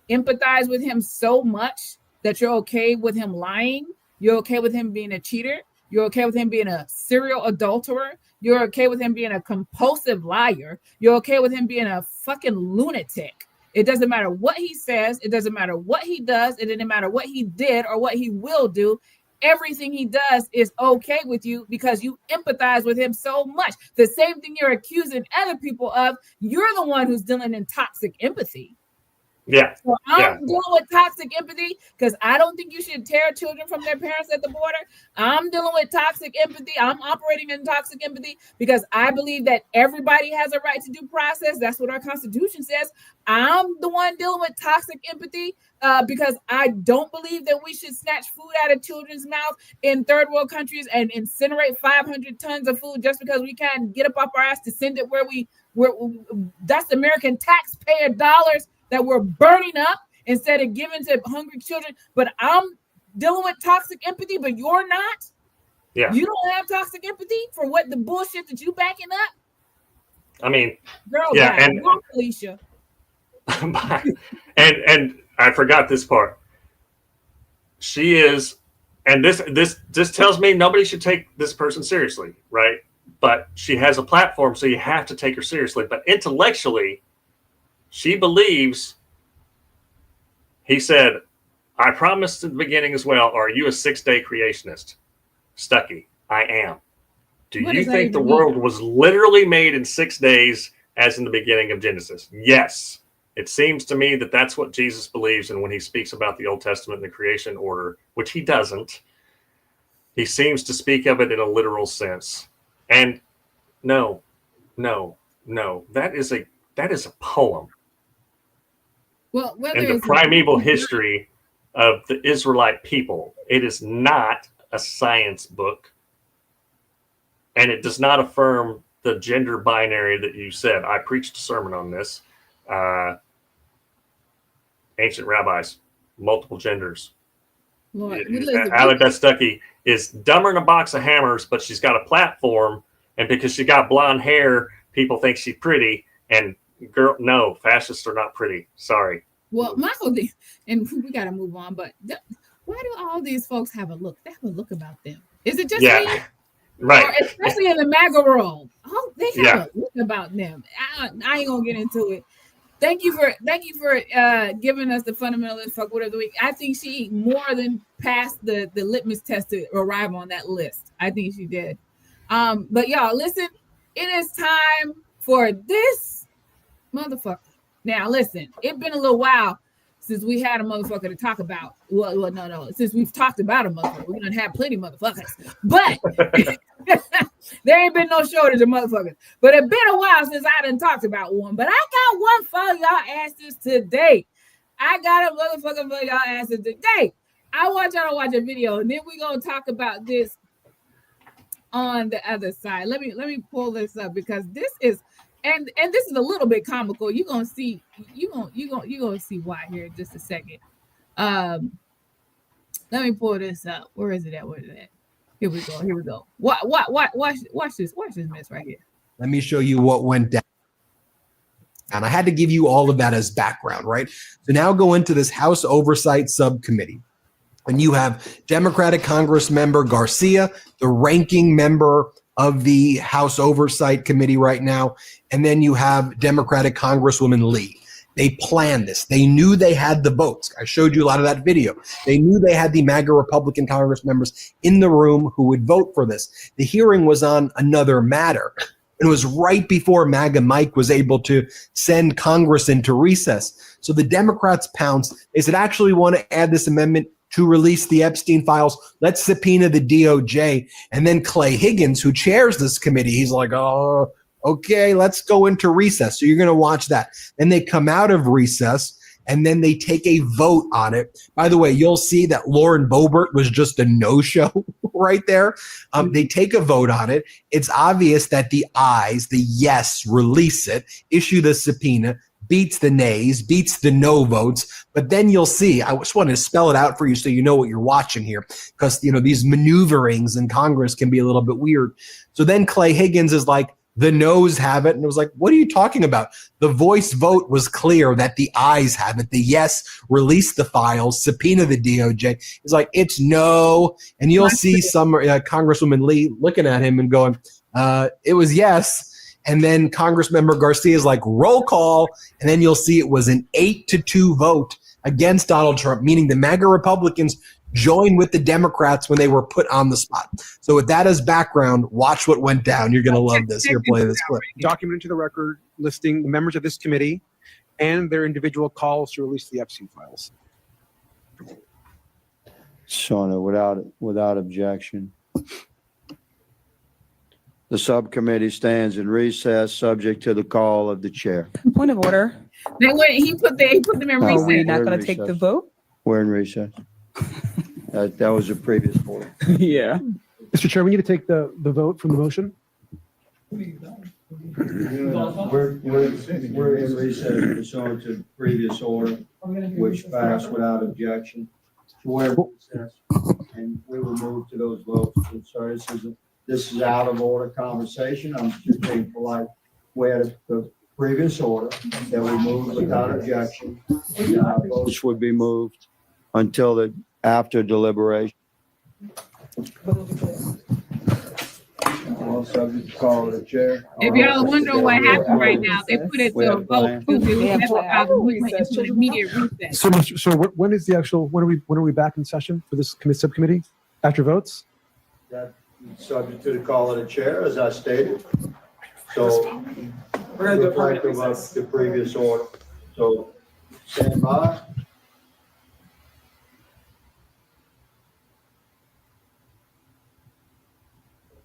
empathize with him so much that you're okay with him lying, you're okay with him being a cheater, you're okay with him being a serial adulterer, you're okay with him being a compulsive liar, you're okay with him being a fucking lunatic. It doesn't matter what he says, it doesn't matter what he does, it doesn't matter what he did or what he will do. Everything he does is okay with you because you empathize with him so much. The same thing you're accusing other people of, you're the one who's dealing in toxic empathy. Yeah. So I'm dealing with toxic empathy because I don't think you should tear children from their parents at the border. I'm dealing with toxic empathy. I'm operating in toxic empathy because I believe that everybody has a right to due process. That's what our Constitution says. I'm the one dealing with toxic empathy because I don't believe that we should snatch food out of children's mouths in third world countries and incinerate 500 tons of food just because we can't get up off our ass to send it where that's American taxpayer dollars that we're burning up instead of giving to hungry children. But I'm dealing with toxic empathy, but you're not. Yeah. You don't have toxic empathy for what the bullshit that you backing up. I mean, girl, yeah, and Felicia. and I forgot this part. She is, and this tells me nobody should take this person seriously, right? But she has a platform, so you have to take her seriously. But intellectually, she believes, he said, I promised at the beginning as well, are you a 6-day creationist? Stuckey, I am. Do you think the world was literally made in 6 days as in the beginning of Genesis? Yes. It seems to me that that's what Jesus believes. And when he speaks about the Old Testament and the creation order, which he doesn't, he seems to speak of it in a literal sense. And no, no, no. That is a poem Well, whether in the it's primeval history of the Israelite people. It is not a science book, and it does not affirm the gender binary that you said. I preached a sermon on this. Ancient rabbis, multiple genders. Lord, Alibeth Stuckey is dumber than a box of hammers, but she's got a platform, and because she got blonde hair, people think she's pretty. And girl, no, fascists are not pretty. Sorry. well, my whole thing, and we got to move on. But why do all these folks have a look? They have a look about them. Is it just me? Right. Or especially in the MAGA world, they have Yeah. a look about them. I ain't gonna get into it. Thank you for giving us the fundamentalist fuck whatever the week. I think she more than passed the litmus test to arrive on that list. I think she did. But y'all, listen, it is time for this motherfucker. Now, listen, it's been a little while since we had a motherfucker to talk about. Well, no. Since we've talked about a motherfucker, we done had plenty of motherfuckers. But there ain't been no shortage of motherfuckers. But it's been a while since I done talked about one. But I got one for y'all asses today. I got a motherfucker for y'all asses today. I want y'all to watch a video, and then we're gonna talk about this on the other side. Let me pull this up because this is and this is a little bit comical. You're gonna see why here in just a second. Let me pull this up. Where is it at? Here we go. Watch this mess right here. Let me show you what went down. And I had to give you all of that as background, right? So now go into this House Oversight Subcommittee. And you have Democratic Congress member Garcia, the ranking member of the House Oversight Committee right now. And then you have Democratic Congresswoman Lee. They planned this. They knew they had the votes. I showed you a lot of that video. They knew they had the MAGA Republican Congress members in the room who would vote for this. The hearing was on another matter. It was right before MAGA Mike was able to send Congress into recess. So the Democrats pounced. They said, actually, we want to add this amendment to release the Epstein files. Let's subpoena the DOJ. And then Clay Higgins, who chairs this committee, he's like, oh, okay, let's go into recess. So you're going to watch that. Then they come out of recess, and then they take a vote on it. By the way, you'll see that Lauren Boebert was just a no-show right there. They take a vote on it. It's obvious that the ayes, the yes, release it, issue the subpoena, beats the nays, beats the no votes. But then you'll see, I just wanted to spell it out for you so you know what you're watching here, because these maneuverings in Congress can be a little bit weird. So then Clay Higgins is like, the noes have it. And it was like, what are you talking about? The voice vote was clear that the ayes have it. The yes, release the files, subpoena the DOJ. It's like, it's no. And you'll see some Congresswoman Lee looking at him and going, it was yes. And then Congressmember Garcia is like, roll call. And then you'll see it was an 8-2 vote against Donald Trump, meaning the MAGA Republicans joined with the Democrats when they were put on the spot. So with that as background, watch what went down. You're going to love this. Here, play this clip. Document into the record listing the members of this committee and their individual calls to release the Epstein files. Shauna, without objection. The subcommittee stands in recess, subject to the call of the chair. Point of order. He put them in recess. Are we not going to take the vote? We're in recess. That was a previous board. Yeah. Mr. Chair, we need to take the vote from the motion. We're in recess pursuant to the previous order, which passed without objection. We're in recess, and we will move to those votes. Sorry, this is out of order conversation. I'm just being polite. We had the previous order that we moved without objection. Votes would be moved until after deliberation. Subject to call of the chair. If y'all wonder what happened right now, they put it to a vote. Immediate recess. So when is the actual? When are we back in session for this subcommittee after votes? That subject to the call of the chair, as I stated. So We're going to do a permanent reflective of recess. the previous order. So stand by.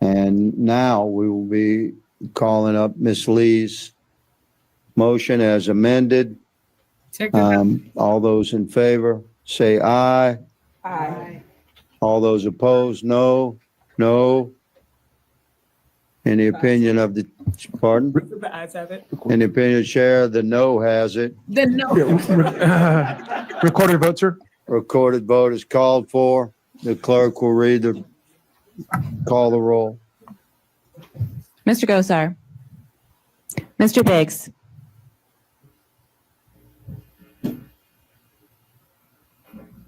And now we will be calling up Miss Lee's motion as amended. Check this out. All those in favor, say aye. Aye. All those opposed, no. No. In the opinion of the, pardon? The ayes have it. In the opinion of the chair, the no has it. The no. Recorded vote, sir. Recorded vote is called for. The clerk will call the roll. Mr. Gosar. Mr. Biggs.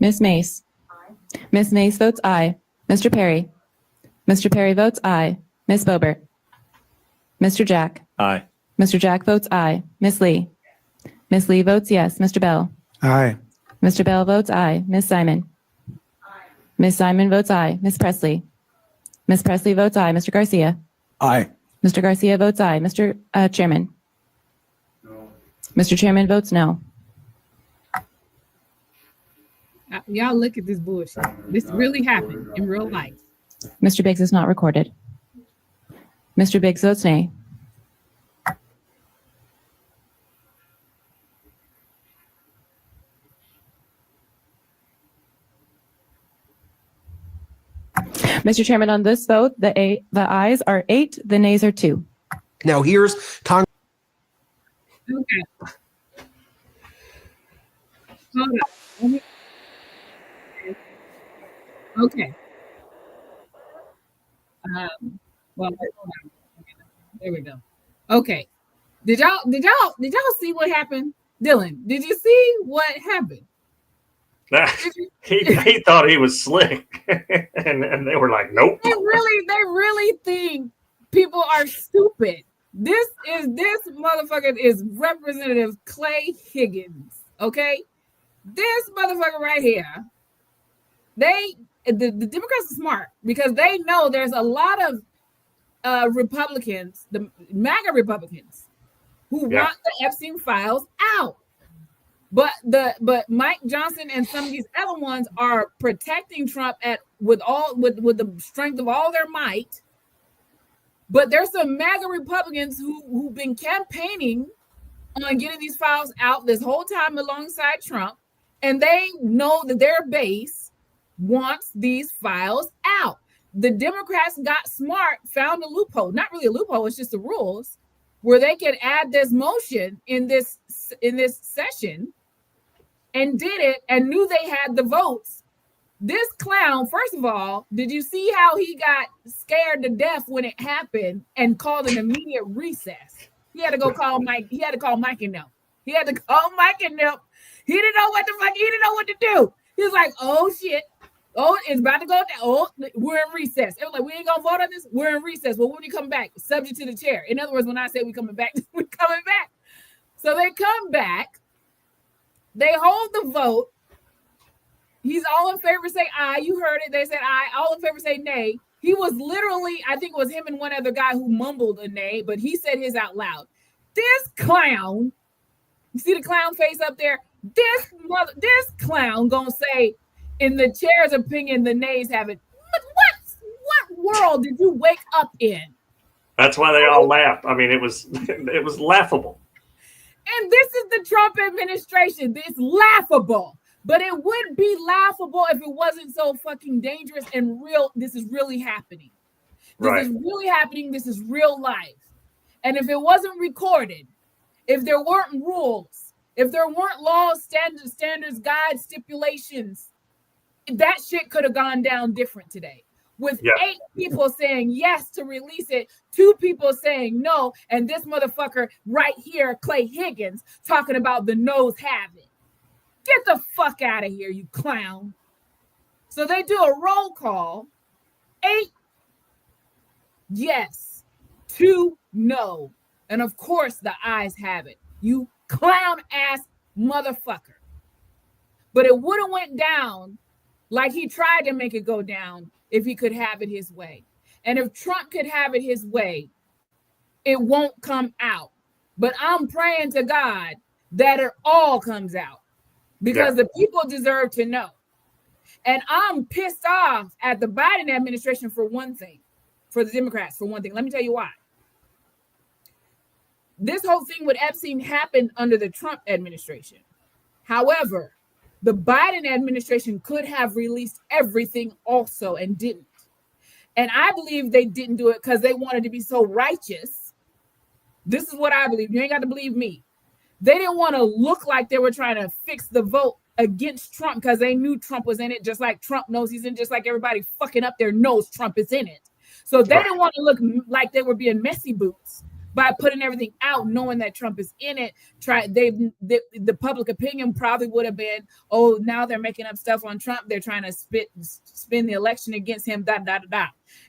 Ms. Mace. Ms. Mace votes aye. Mr. Perry. Mr. Perry votes aye. Ms. Boebert. Mr. Jack. Aye. Mr. Jack votes aye. Ms. Lee. Ms. Lee votes yes. Mr. Bell. Aye. Mr. Bell votes aye. Ms. Simon. Ms. Simon votes aye. Ms. Presley. Ms. Presley votes aye. Mr. Garcia. Aye. Mr. Garcia votes aye. Mr. Chairman. Mr. Chairman votes no. Y'all look at this bullshit. This really happened in real life. Mr. Biggs is not recorded. Mr. Biggs votes nay. Mr. Chairman, on this vote, the ayes are 8, the nays are 2. Now here's Congress. Okay. Hold on. Okay. Well, hold on. There we go. Okay. Did y'all see what happened? Dylan, did you see what happened? He thought he was slick, and they were like, nope. They really think people are stupid. This motherfucker is Representative Clay Higgins. Okay, this motherfucker right here. The Democrats are smart because they know there's a lot of Republicans, the MAGA Republicans, who want the Epstein files out. But Mike Johnson and some of these other ones are protecting Trump with the strength of all their might. But there's some MAGA Republicans who've been campaigning on getting these files out this whole time alongside Trump, and they know that their base wants these files out. The Democrats got smart, found a loophole, not really a loophole, it's just the rules, where they could add this motion in this session and did it and knew they had the votes. This clown, first of all, did you see how he got scared to death when it happened and called an immediate recess? He had to go call Mike. He had to call Mike and them. He had to call Mike and them. He didn't know what the fuck. He didn't know what to do. He was like, oh shit. Oh, it's about to go down. Oh, we're in recess. It was like, we ain't gonna vote on this. We're in recess. Well, when we come back, subject to the chair. In other words, when I say we coming back, we coming back. So they come back. They hold the vote. He's all in favor, say aye. You heard it. They said aye. All in favor, say nay. He was literally, I think it was him and one other guy who mumbled a nay, but he said his out loud. This clown, you see the clown face up there? This clown gonna say, in the chair's opinion, the nays have it. What world did you wake up in? That's why they all laughed. I mean, it was laughable. And this is the Trump administration. It's laughable. But it would be laughable if it wasn't so fucking dangerous and real. This is really happening. This is really happening. This is real life. And if it wasn't recorded, if there weren't rules, if there weren't laws, standards, guides, stipulations, that shit could have gone down different today. With 8 people saying yes to release it, 2 people saying no, and this motherfucker right here, Clay Higgins, talking about the no's have it. Get the fuck out of here, you clown. So they do a roll call. 8 yes, 2 no. And of course the ayes have it. You clown ass motherfucker. But it would have went down like he tried to make it go down if he could have it his way. And if Trump could have it his way, it won't come out. But I'm praying to God that it all comes out because the people deserve to know. And I'm pissed off at the Biden administration for one thing, for the Democrats for one thing. Let me tell you why. this whole thing with Epstein happened under the Trump administration. However, the Biden administration could have released everything also and didn't. And I believe they didn't do it because they wanted to be so righteous. This is what I believe. You ain't got to believe me. They didn't want to look like they were trying to fix the vote against Trump because they knew Trump was in it, just like Trump knows he's in, just like everybody fucking up there knows Trump is in it. So they didn't want to look like they were being messy boots by putting everything out, knowing that Trump is in it. The public opinion probably would have been, oh, now they're making up stuff on Trump. They're trying to spin the election against him,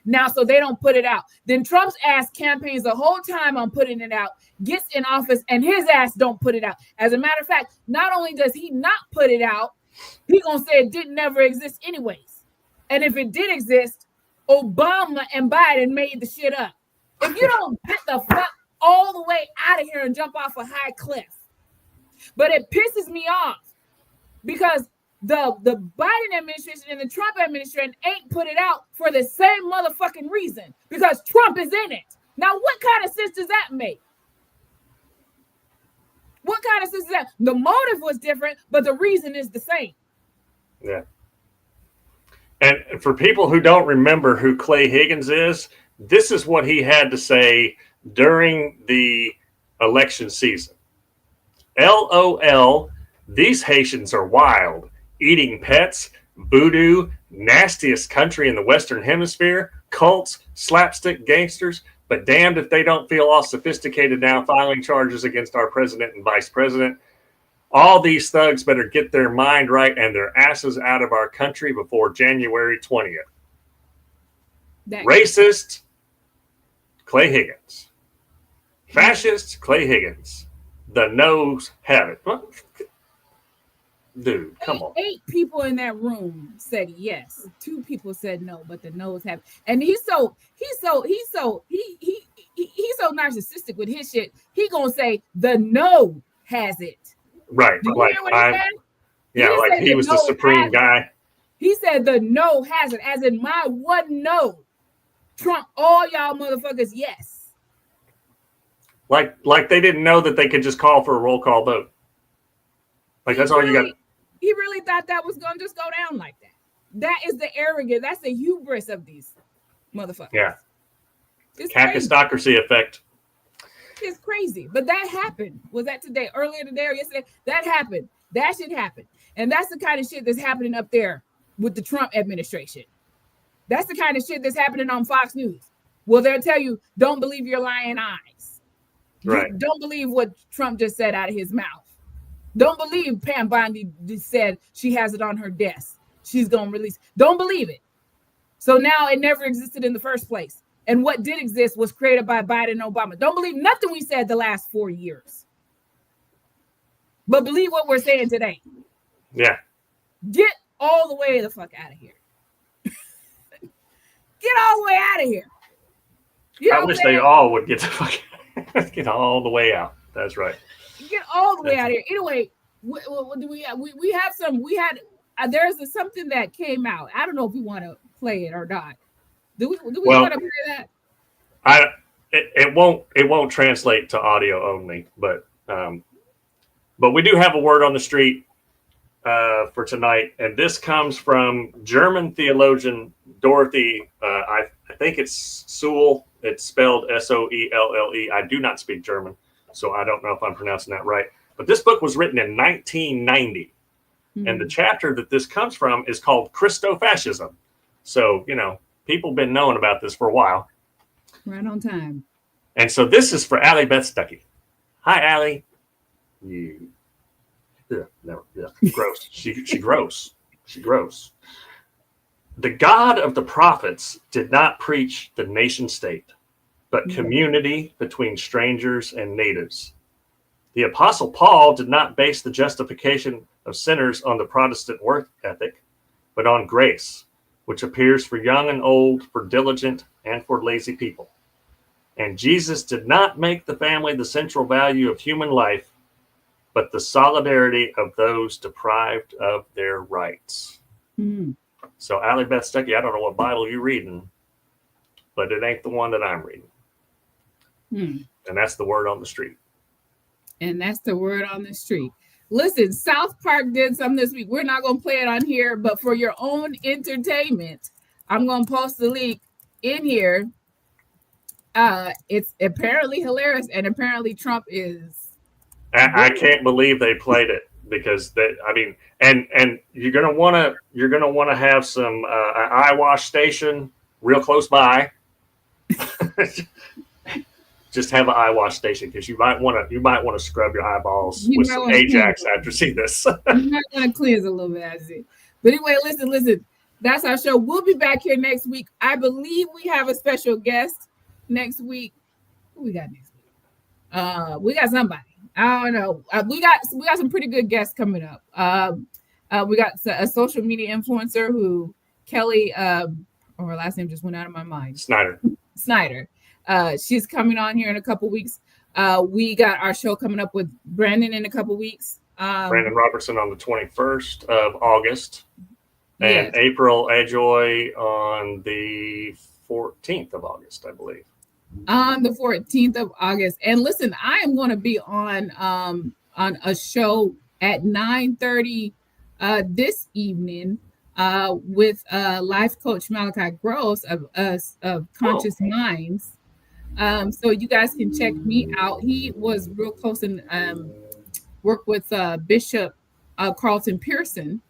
Now, so they don't put it out. Then Trump's ass campaigns the whole time on putting it out, gets in office, and his ass don't put it out. As a matter of fact, not only does he not put it out, he gonna say it didn't never exist anyways. And if it did exist, Obama and Biden made the shit up. If you don't get the fuck all the way out of here and jump off a high cliff. But it pisses me off because the Biden administration and the Trump administration ain't put it out for the same motherfucking reason, because Trump is in it. Now, what kind of sense does that make? What kind of sense is that? The motive was different, but the reason is the same. Yeah. And for people who don't remember who Clay Higgins is, this is what he had to say during the election season. LOL, these Haitians are wild, eating pets, voodoo, nastiest country in the Western Hemisphere, cults, slapstick gangsters, but damned if they don't feel all sophisticated now, filing charges against our president and vice president. All these thugs better get their mind right and their asses out of our country before January 20th. Racist, Clay Higgins. Fascist, Clay Higgins. The no's have it. Dude, come on. 8 people in that room said yes. 2 people said no, but the no's have it. And he's so narcissistic with his shit. He gonna say the no has it. Right. Like he was the supreme guy. He said the no has it, as in my one no. Trump, all y'all motherfuckers, yes. Like they didn't know that they could just call for a roll call vote. Like that's all you got. He really thought that was gonna just go down like that. That is the arrogance. That's the hubris of these motherfuckers. Yeah. It's Kakistocracy effect. It's crazy. But that happened. Was that today, earlier today or yesterday? That happened. That shit happened. And that's the kind of shit that's happening up there with the Trump administration. That's the kind of shit that's happening on Fox News. Well, they'll tell you, don't believe your lying eyes. Right. Don't believe what Trump just said out of his mouth. Don't believe Pam Bondi said she has it on her desk. She's going to release. Don't believe it. So now it never existed in the first place. And what did exist was created by Biden and Obama. Don't believe nothing we said the last 4 years. But believe what we're saying today. Yeah. Get all the way the fuck out of here. Get all the way out of here. You know I wish they all would get the fuck get all the way out. That's right. Get all the way out of here. Anyway, what do we have? We have some. We had there's something that came out. I don't know if we want to play it or not. Do we want to play that? It won't translate to audio only, but we do have a word on the street for tonight, and this comes from German theologian Dorothy. I think it's Sewell. It's spelled Soelle. I do not speak German, so I don't know if I'm pronouncing that right. But this book was written in 1990, and the chapter that this comes from is called Christofascism. So people have been knowing about this for a while. Right on time. And so this is for Allie Beth Stuckey. Hi, Allie. You. Gross. She gross. She gross. The God of the prophets did not preach the nation state, but community between strangers and natives. The Apostle Paul did not base the justification of sinners on the Protestant work ethic, but on grace, which appears for young and old, for diligent and for lazy people. And Jesus did not make the family the central value of human life, but the solidarity of those deprived of their rights. So, Allie Beth Stuckey, I don't know what Bible you're reading, but it ain't the one that I'm reading. And that's the word on the street. And that's the word on the street. Listen, South Park did something this week. We're not going to play it on here, but for your own entertainment, I'm going to post the link in here. It's apparently hilarious, and apparently Trump is. I can't believe they played it, because and you're gonna want to have some an eye wash station real close by. Just have an eye wash station, because you might want to scrub your eyeballs with some Ajax after seeing this. You might want to cleanse a little bit, I see. But anyway, listen. That's our show. We'll be back here next week. I believe we have a special guest next week. Who we got next week? We got somebody. I don't know. We got some pretty good guests coming up. We got a social media influencer who Kelly, or her last name just went out of my mind. Snyder. She's coming on here in a couple weeks. We got our show coming up with Brandon in a couple weeks. Brandon Robertson on the 21st of August, and yes. April Ajoy on the 14th of August, I believe. On the 14th of August. And listen, I am going to be on a show at 9:30 this evening with life coach Malachi Gross of Conscious Minds. So you guys can check me out. He was real close and worked with Bishop Carlton Pearson.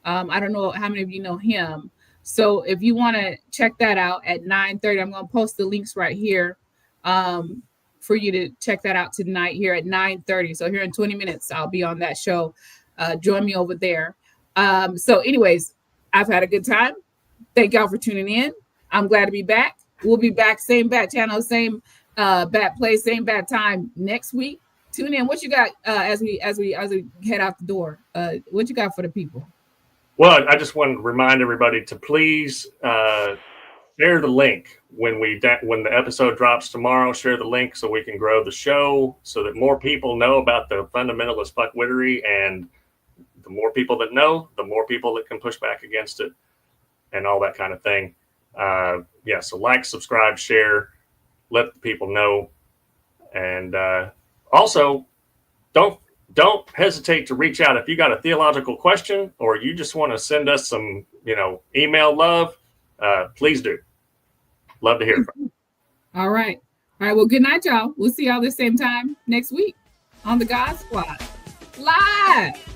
I don't know how many of you know him. So if you want to check that out at 9:30, I'm going to post the links right here for you to check that out tonight here at 9:30. So here in 20 minutes, I'll be on that show. Join me over there. So anyways, I've had a good time. Thank y'all for tuning in. I'm glad to be back. We'll be back, same bat channel, same bat place, same bat time next week. Tune in. What you got as we head out the door? What you got for the people? Well, I just want to remind everybody to please share the link when the episode drops tomorrow. Share the link so we can grow the show, so that more people know about the fundamentalist fuckwittery, and the more people that know, the more people that can push back against it, and all that kind of thing. So like, subscribe, share, let the people know, and also don't hesitate to reach out if you got a theological question, or you just want to send us some, email love. Please do. Love to hear from you. All right. Well, good night, y'all. We'll see y'all the same time next week on the God Squad live.